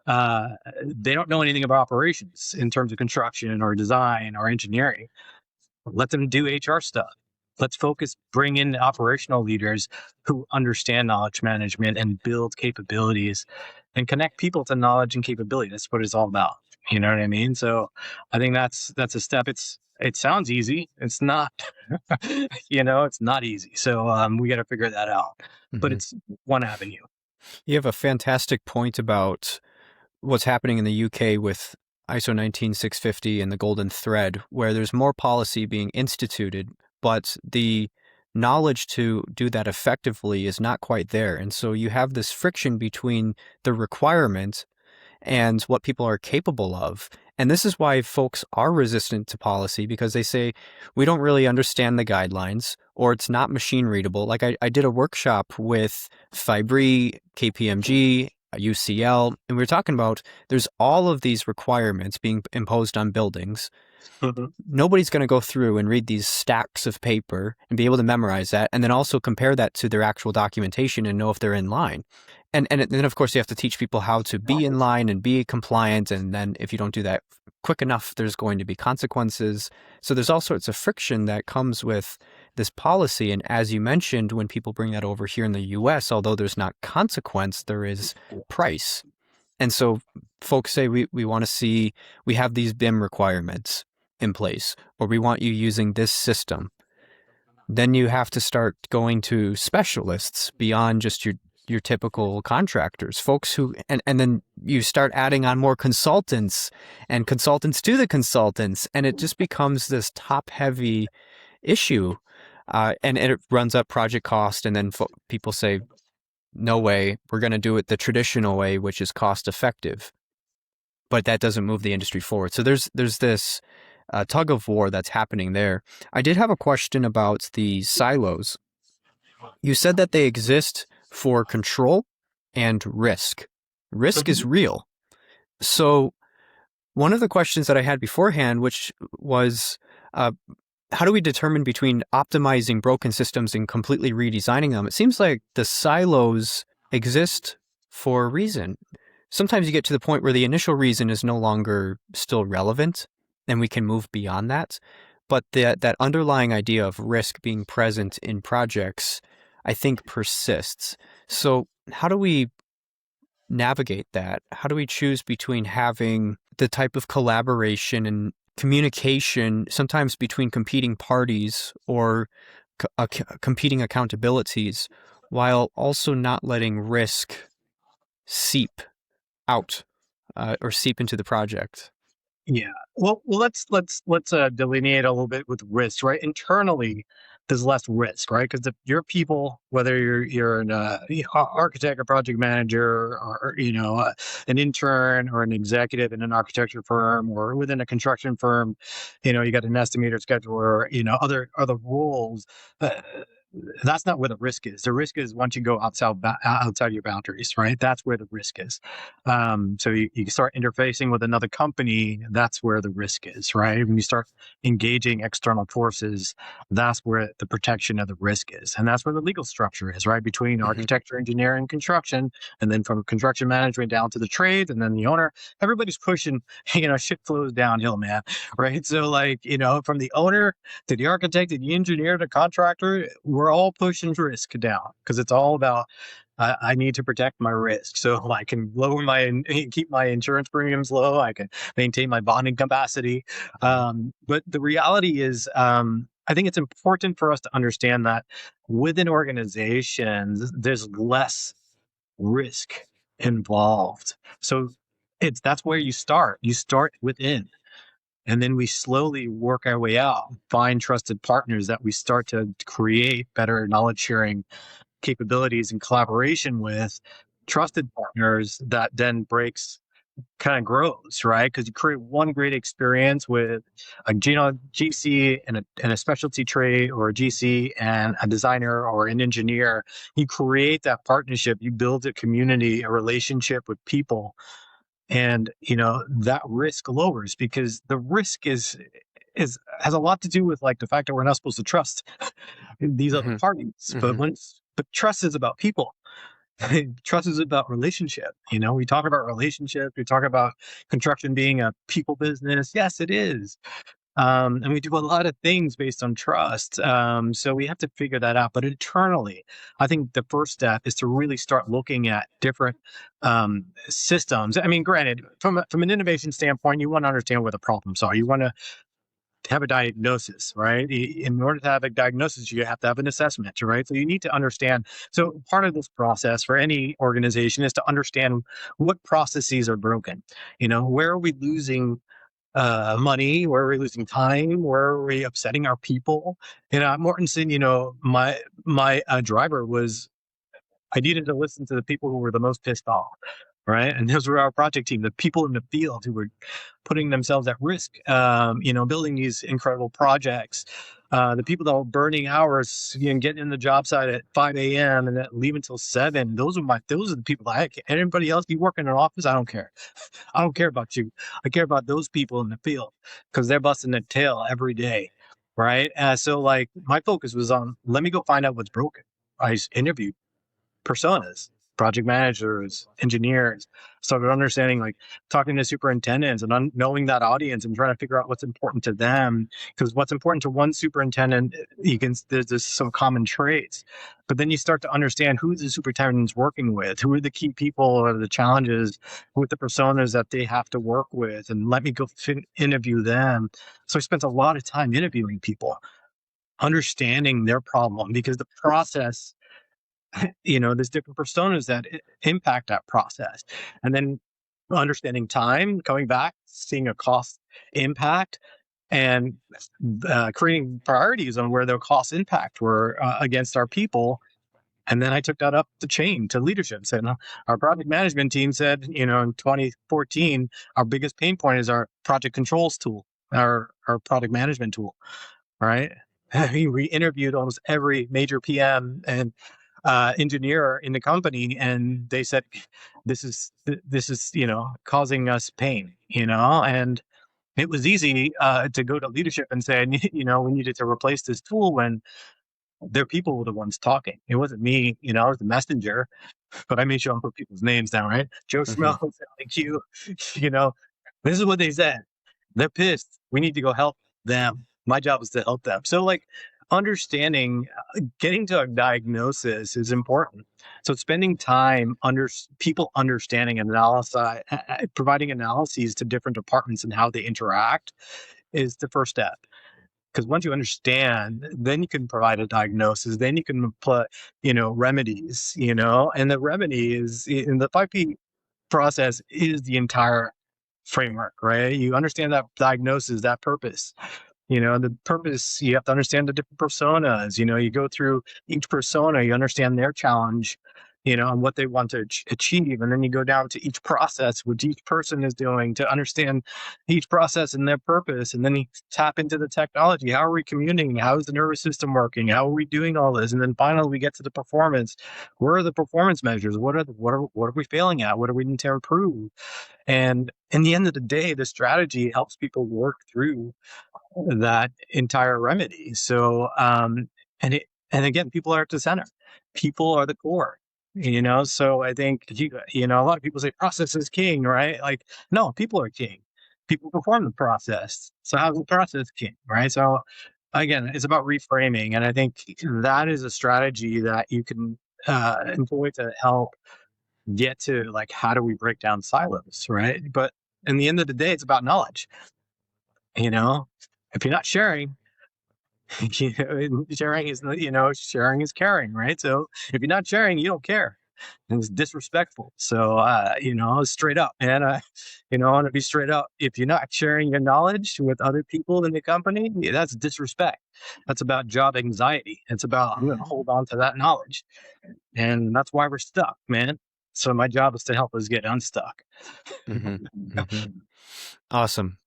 Uh, they don't know anything about operations in terms of construction or design or engineering. Let them do HR stuff. Let's focus, bring in operational leaders who understand knowledge management and build capabilities and connect people to knowledge and capability. That's what it's all about. You know what I mean? So I think that's a step. It sounds easy. It's not, it's not easy. So we got to figure that out, but Hmm. it's one avenue. You have a fantastic point about what's happening in the UK with ISO 19650 and the golden thread, where there's more policy being instituted, but the knowledge to do that effectively is not quite there. And so you have this friction between the requirement and what people are capable of. And this is why folks are resistant to policy, because they say, we don't really understand the guidelines, or it's not machine readable. Like I did a workshop with Fibri, KPMG, UCL, and we were talking about there's all of these requirements being imposed on buildings. Mhm. Nobody's going to go through and read these stacks of paper and be able to memorize that, and then also compare that to their actual documentation and know if they're in line. And then, of course, you have to teach people how to be in line and be compliant. And then if you don't do that quick enough, there's going to be consequences. So there's all sorts of friction that comes with this policy. And as you mentioned, when people bring that over here in the US, although there's not consequence, there is price. And so folks say, we want to see, we have these BIM requirements in place, or we want you using this system. Then you have to start going to specialists beyond just your typical contractors, folks who, and then you start adding on more consultants and consultants to the consultants, and it just becomes this top heavy issue. And it runs up project cost, and then people say, no way, we're going to do it the traditional way, which is cost effective. But that doesn't move the industry forward. So there's this tug of war that's happening there. I did have a question about the silos. You said that they exist for control and risk. Risk is real. So one of the questions that I had beforehand, which was, how do we determine between optimizing broken systems and completely redesigning them? It seems like the silos exist for a reason. Sometimes you get to the point where the initial reason is no longer still relevant and we can move beyond that. But that underlying idea of risk being present in projects, I think, persists. So how do we navigate that? How do we choose between having the type of collaboration and communication, sometimes between competing parties or competing accountabilities, while also not letting risk seep out or seep into the project? Yeah. Well, let's delineate a little bit with risk, right? Internally, there's less risk, right? Because if your people, whether you're an architect, or project manager, or an intern or an executive in an architecture firm or within a construction firm, you got an estimator, scheduler, other roles. That's not where the risk is. The risk is once you go outside your boundaries, right? That's where the risk is. So you start interfacing with another company, that's where the risk is, right? When you start engaging external forces, that's where the protection of the risk is. And that's where the legal structure is, right? Between Mm-hmm. architecture, engineering, construction, and then from construction management down to the trade, and then the owner, everybody's pushing, shit flows downhill, man, right? So from the owner to the architect to the engineer to contractor, we're all pushing risk down because it's all about I need to protect my risk. So I can keep my insurance premiums low. I can maintain my bonding capacity. But the reality is, I think it's important for us to understand that within organizations, there's less risk involved. So that's where you start. You start within. And then we slowly work our way out, find trusted partners that we start to create better knowledge sharing capabilities and collaboration with, trusted partners that then breaks kind of grows, right? Because you create one great experience with a GC and a specialty trade, or a GC and a designer or an engineer. You create that partnership, you build a community, a relationship with people, and that risk lowers, because the risk is has a lot to do with like the fact that we're not supposed to trust these other Hmm. parties. Hmm. But trust is about people. Trust is about relationship. We talk about relationships. We talk about construction being a people business. Yes, it is. And we do a lot of things based on trust. So we have to figure that out. But internally, I think the first step is to really start looking at different systems. I mean, granted, from an innovation standpoint, you want to understand where the problems are. You want to have a diagnosis, right? In order to have a diagnosis, you have to have an assessment, right? So you need to understand. So part of this process for any organization is to understand what processes are broken. Where are we losing money? Where are we losing time? Where are we upsetting our people? At Mortensen, my driver was, I needed to listen to the people who were the most pissed off, right? And those were our project team, the people in the field who were putting themselves at risk, building these incredible projects. The people that were burning hours, getting in the job site at 5 a.m. and then leave until 7. Those are the people that anybody else, you work in an office, I don't care. I don't care about you. I care about those people in the field, because they're busting their tail every day, right? So like my focus was on, let me go find out what's broken. I interviewed personas, project managers, engineers, started understanding, like talking to superintendents and knowing that audience and trying to figure out what's important to them. Because what's important to one superintendent, there's some common traits, but then you start to understand who the superintendent's working with, who are the key people or the challenges, who are the personas that they have to work with, and let me go interview them. So I spent a lot of time interviewing people, understanding their problem, because the process, there's different personas that impact that process. And then understanding time, coming back, seeing a cost impact, and creating priorities on where their cost impact were against our people. And then I took that up the chain to leadership. Said, our project management team said, in 2014, our biggest pain point is our project controls tool, our project management tool, right? We interviewed almost every major PM and engineer in the company, and they said, this is causing us pain, and it was easy to go to leadership and say, we needed to replace this tool, when their people were the ones talking. It wasn't me, I was the messenger, but I made sure I put people's names down, right? Joe Hmm. Schmo, like you know, this is what they said. They're pissed. We need to go help them. My job is to help them. So like understanding, getting to a diagnosis is important. So spending time under people understanding analysis, providing analyses to different departments and how they interact is the first step. Because once you understand, then you can provide a diagnosis, then you can put, remedies, and the remedy is in the 5P process is the entire framework, right? You understand that diagnosis, that purpose. The purpose, you have to understand the different personas. You go through each persona, you understand their challenge, and what they want to achieve. And then you go down to each process, what each person is doing, to understand each process and their purpose. And then you tap into the technology. How are we communicating? How is the nervous system working? How are we doing all this? And then finally we get to the performance. Where are the performance measures? What are we failing at? What do we need to improve? And in the end of the day, the strategy helps people work through that entire remedy. So, and again, people are at the center. People are the core. So I think a lot of people say process is king, right? Like, no, people are king. People perform the process. So how's the process king, right? So again, it's about reframing, and I think that is a strategy that you can employ to help get to, like, how do we break down silos, right? But in the end of the day, it's about knowledge. If you're not sharing, Sharing is, sharing is caring, right? So if you're not sharing, you don't care. And it's disrespectful. So, straight up, man. I want to be straight up. If you're not sharing your knowledge with other people in the company, yeah, that's disrespect. That's about job anxiety. It's about, I'm going to hold on to that knowledge. And that's why we're stuck, man. So my job is to help us get unstuck. Awesome.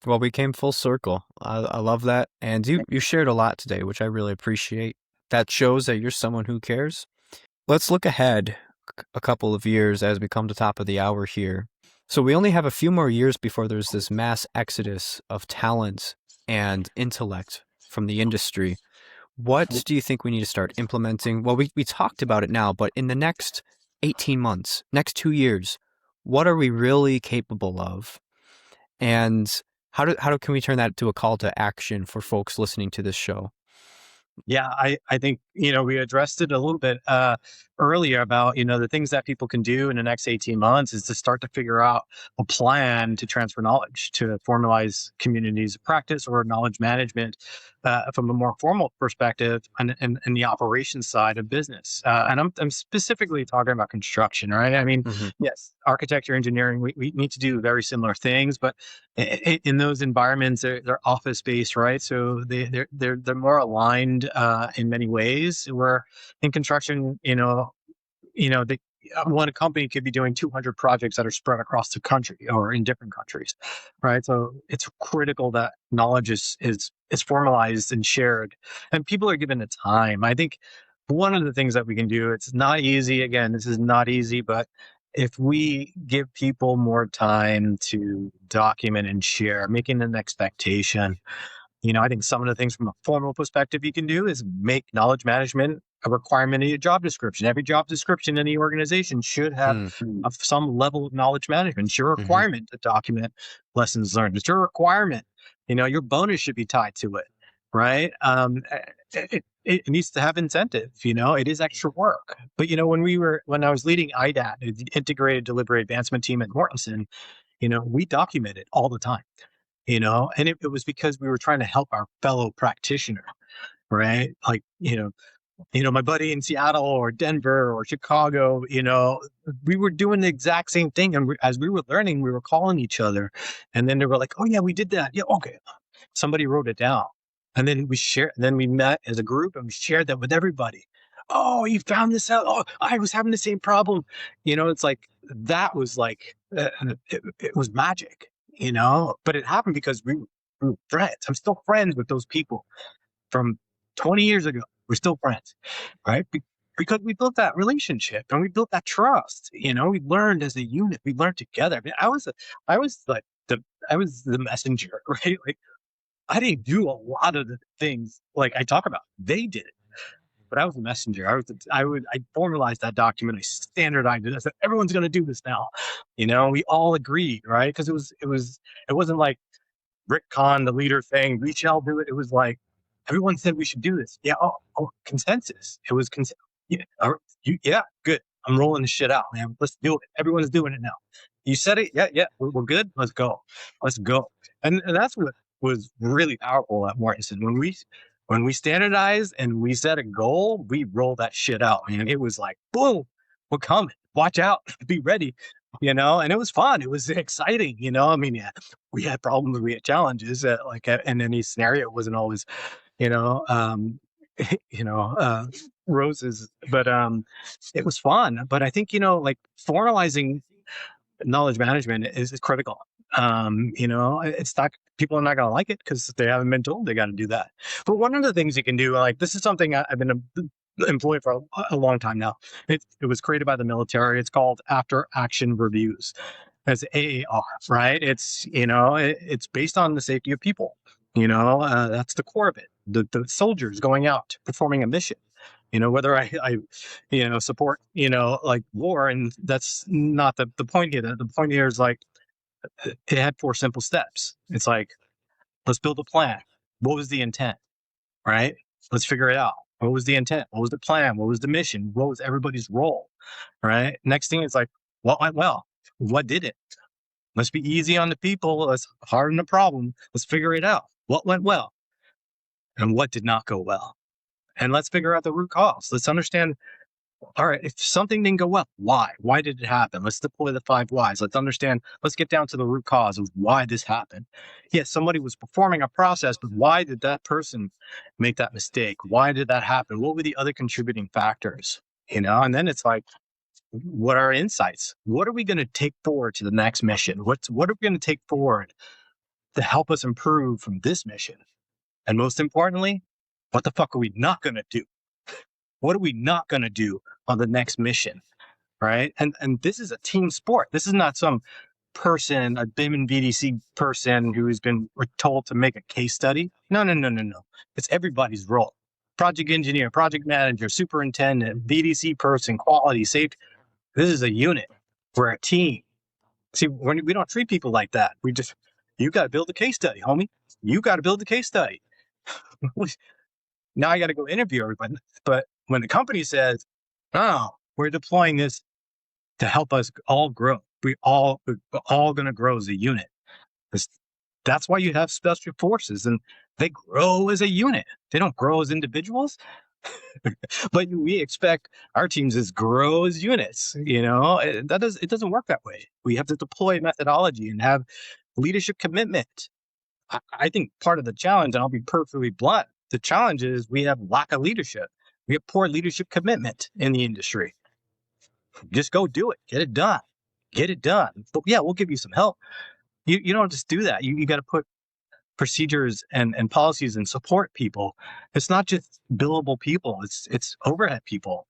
Well, we came full circle. I love that. And you shared a lot today, which I really appreciate. That shows that you're someone who cares. Let's look ahead a couple of years as we come to top of the hour here. So we only have a few more years before there's this mass exodus of talent and intellect from the industry. What do you think we need to start implementing? Well, we talked about it now, but in the next 18 months, next 2 years, what are we really capable of? And how can we turn that to a call to action for folks listening to this show? Yeah, I think, we addressed it a little bit earlier about, the things that people can do in the next 18 months is to start to figure out a plan to transfer knowledge, to formalize communities of practice or knowledge management from a more formal perspective and the operations side of business. And I'm specifically talking about construction, right? I mean, yes, architecture, engineering, we need to do very similar things, but in those environments, they're office based, right? So they're more aligned in many ways. Where in construction, one company could be doing 200 projects that are spread across the country or in different countries, right? So it's critical that knowledge is formalized and shared, and people are given the time. I think one of the things that we can do, it's not easy. Again, this is not easy, but if we give people more time to document and share, making an expectation, I think some of the things from a formal perspective you can do is make knowledge management a requirement in your job description. Every job description in the organization should have some level of knowledge management. It's your requirement to document lessons learned. It's your requirement. Your bonus should be tied to it, right? It needs to have incentive. It is extra work. But when I was leading IDAT, the Integrated Delivery Advancement Team at Mortensen, we documented all the time. And it was because we were trying to help our fellow practitioner, right? Like, my buddy in Seattle or Denver or Chicago, we were doing the exact same thing. And as we were learning, we were calling each other. And then they were like, oh, yeah, we did that. Yeah, okay. Somebody wrote it down. And then we met as a group and we shared that with everybody. Oh, you found this out. Oh, I was having the same problem. It's like, that was like, it was magic, but it happened because we were friends. I'm still friends with those people from 20 years ago. We're still friends, right? Because we built that relationship and we built that trust. We learned as a unit. We learned together. I mean, I was the messenger, right? Like, I didn't do a lot of the things like I talk about. They did it, but I was the messenger. I formalized that document. I standardized it. I said, everyone's going to do this now. We all agreed, right? Because it wasn't like Rick Kahn, the leader, saying we shall do it. It was like everyone said we should do this. Yeah. Oh, consensus. It was consensus. Yeah. All right. Yeah. Good. I'm rolling this shit out, man. Let's do it. Everyone's doing it now. You said it. Yeah. Yeah. We're good. Let's go. Let's go. And that's what was really powerful at Mortensen. When we standardized and we set a goal, we rolled that shit out, man. It was like, boom, we're coming. Watch out. Be ready. And it was fun. It was exciting. I mean, yeah, we had problems, we had challenges. In any scenario, it wasn't always, you know, um, roses, but it was fun. But I think like formalizing knowledge management is critical. It's not, people are not going to like it because they haven't been told they got to do that. But one of the things you can do, like this is something I've been employed for a long time now. It was created by the military. It's called after action reviews, as AAR, right? It's based on the safety of people. That's the core of it. The soldiers going out performing a mission. Whether I support, like war, and that's not the point here. The point here is like, it had 4 simple steps. It's like, let's build a plan. What was the intent, right? Let's figure it out. What was the intent? What was the plan? What was the mission? What was everybody's role, right? Next thing is like, what went well? What didn't? Let's be easy on the people. Let's harden the problem. Let's figure it out. What went well? and what did not go well. And let's figure out the root cause. Let's understand, all right, if something didn't go well, why? Why did it happen? Let's deploy the 5 whys. Let's understand, let's get down to the root cause of why this happened. Yes, somebody was performing a process, but why did that person make that mistake? Why did that happen? What were the other contributing factors? And then it's like, what are our insights? What are we going to take forward to the next mission? What are we going to take forward to help us improve from this mission? And most importantly, what the fuck are we not going to do? What are we not going to do on the next mission? Right. And this is a team sport. This is not some person, a BIM and VDC person who's been told to make a case study. No. It's everybody's role. Project engineer, project manager, superintendent, VDC person, quality, safety. This is a unit. We're a team. See, we don't treat people like that. You got to build a case study, homie. You got to build a case study. Now I got to go interview everybody. But when the company says, "Oh, we're deploying this to help us all grow. We're all going to grow as a unit." That's why you have special forces, and they grow as a unit. They don't grow as individuals. But we expect our teams to grow as units. It doesn't work that way. We have to deploy methodology and have leadership commitment. I think part of the challenge, and I'll be perfectly blunt, the challenge is we have lack of leadership. We have poor leadership commitment in the industry. Just go do it. Get it done. But yeah, we'll give you some help. You don't just do that. You got to put procedures and policies and support people. It's not just billable people. It's overhead people.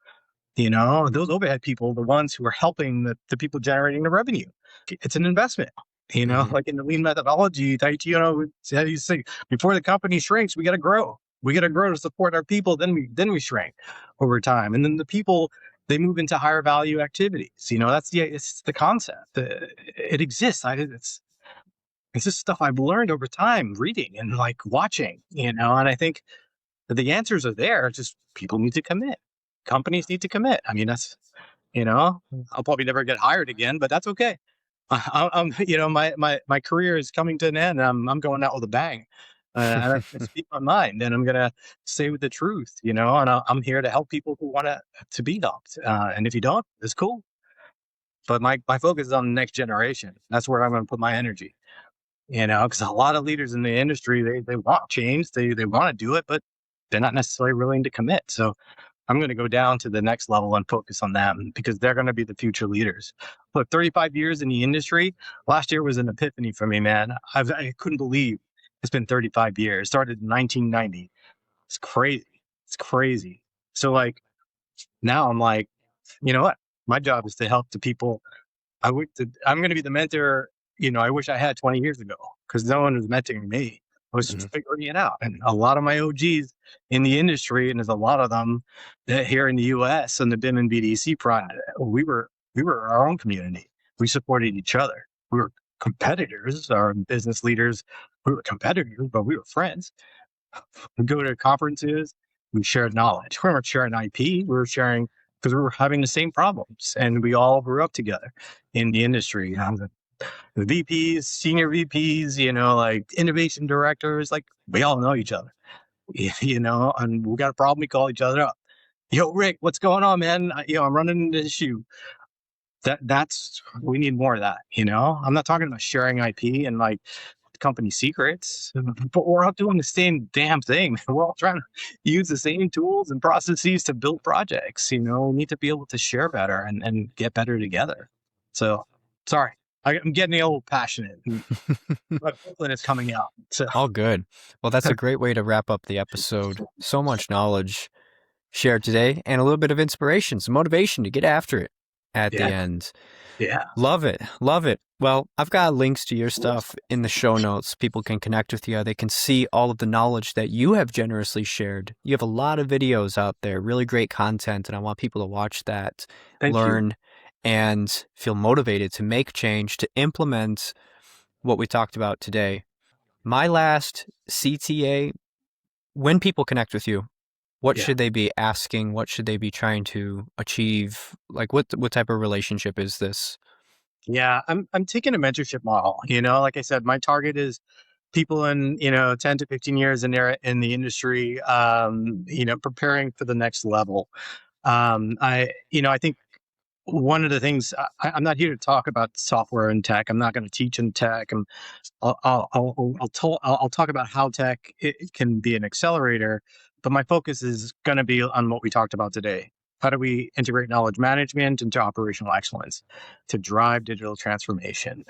Those overhead people, the ones who are helping the people generating the revenue. It's an investment. Like in the lean methodology, how you say, before the company shrinks, we got to grow. We got to grow to support our people. Then we shrink over time, and then the people, they move into higher value activities. It's the concept. It exists. It's just stuff I've learned over time, reading and like watching. And I think that the answers are there. It's just people need to commit. Companies need to commit. I mean, that's I'll probably never get hired again, but that's okay. I'm my career is coming to an end. I'm going out with a bang. And I'm going to speak my mind, and I'm going to say with the truth, and I'm here to help people who want to be helped. And if you don't, it's cool. But my focus is on the next generation. That's where I'm going to put my energy, because a lot of leaders in the industry, they want change. They want to do it, but they're not necessarily willing to commit. So I'm going to go down to the next level and focus on them, because they're going to be the future leaders. Look, 35 years in the industry. Last year was an epiphany for me, man. I couldn't believe it's been 35 years. It started in 1990. It's crazy. So like now I'm like, you know what? My job is to help the people. I'm going to be the mentor. I wish I had 20 years ago, because no one was mentoring me. I was just figuring it out. And a lot of my OGs in the industry, and there's a lot of them here in the US and the BIM and BDC project, we were our own community. We supported each other. We were competitors, our business leaders. We were competitors, but we were friends. We go to conferences, we shared knowledge. We weren't sharing IP, we were sharing because we were having the same problems, and we all grew up together in the industry. The VPs, senior VPs, like innovation directors, like we all know each other, and we got a problem, we call each other up. Yo, Rick, what's going on, man? I'm running into this issue. We need more of that. I'm not talking about sharing IP and like company secrets, but we're all doing the same damn thing. We're all trying to use the same tools and processes to build projects. We need to be able to share better and get better together. So, sorry, I'm getting a little passionate. But it's coming out. So. All good. Well, that's a great way to wrap up the episode. So much knowledge shared today, and a little bit of inspiration, some motivation to get after it at the end. Yeah. Love it. Well, I've got links to your stuff in the show notes. People can connect with you. They can see all of the knowledge that you have generously shared. You have a lot of videos out there, really great content, and I want people to watch that, learn, and feel motivated to make change, to implement what we talked about today. My last CTA, when people connect with you, what should they be asking? What should they be trying to achieve? Like what type of relationship is this? Yeah, I'm taking a mentorship model. Like I said, my target is people in 10 to 15 years in the industry, preparing for the next level. I think one of the things I'm not here to talk about software and tech. I'm not going to teach in tech. I'll talk about how tech it can be an accelerator, but my focus is going to be on what we talked about today. How do we integrate knowledge management into operational excellence to drive digital transformation?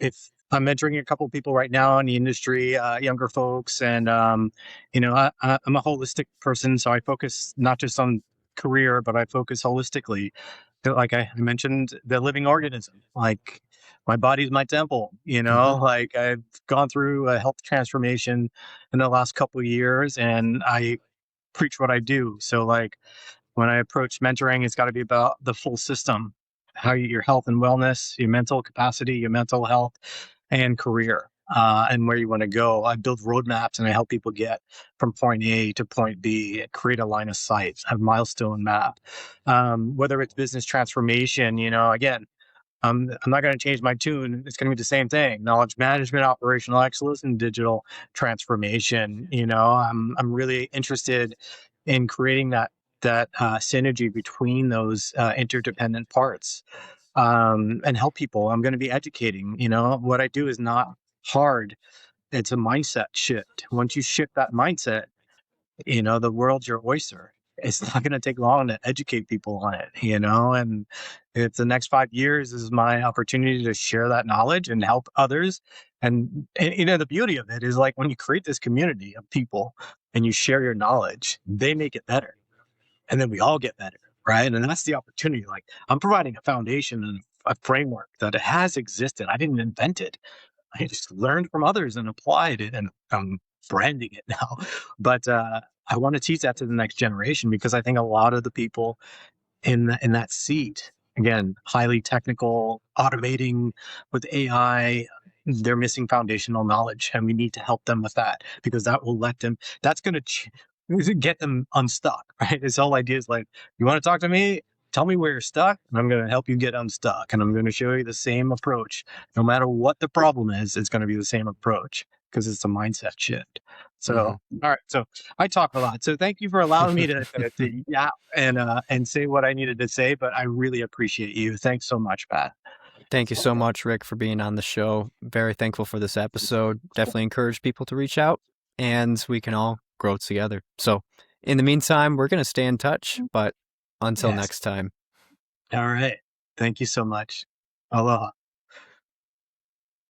If I'm mentoring a couple of people right now in the industry, younger folks, and I'm a holistic person, so I focus not just on career, but I focus holistically. Like I mentioned, the living organism. Like my body's my temple. Like I've gone through a health transformation in the last couple of years, and I preach what I do. So like when I approach mentoring, it's got to be about the full system, your health and wellness, your mental capacity, your mental health, and career, and where you want to go. I build roadmaps and I help people get from point A to point B, create a line of sight, have milestone map. Whether it's business transformation, again, I'm not going to change my tune. It's going to be the same thing: knowledge management, operational excellence, and digital transformation. I'm really interested in creating that synergy between those interdependent parts, and help people. I'm going to be educating. What I do is not hard. It's a mindset shift. Once you shift that mindset, the world's your oyster. It's not going to take long to educate people on it, and if the next 5 years is my opportunity to share that knowledge and help others. And the beauty of it is, like, when you create this community of people and you share your knowledge, they make it better. And then we all get better. Right. And that's the opportunity. Like, I'm providing a foundation and a framework that has existed. I didn't invent it. I just learned from others and applied it, and I'm branding it now. But I want to teach that to the next generation, because I think a lot of the people in that seat, again, highly technical, automating with AI, they're missing foundational knowledge, and we need to help them with that, because that will let them. That's going to get them unstuck. Right? This whole idea is like, you want to talk to me? Tell me where you're stuck, and I'm going to help you get unstuck. And I'm going to show you the same approach. No matter what the problem is, it's going to be the same approach, because it's a mindset shift. So, all right. So I talk a lot. So thank you for allowing me to yeah, and say what I needed to say. But I really appreciate you. Thanks so much, Pat. Thank you so much, Rick, for being on the show. Very thankful for this episode. Definitely encourage people to reach out, and we can all grow together. So in the meantime, we're going to stay in touch, but until Yes. next time. All right. Thank you so much. Aloha.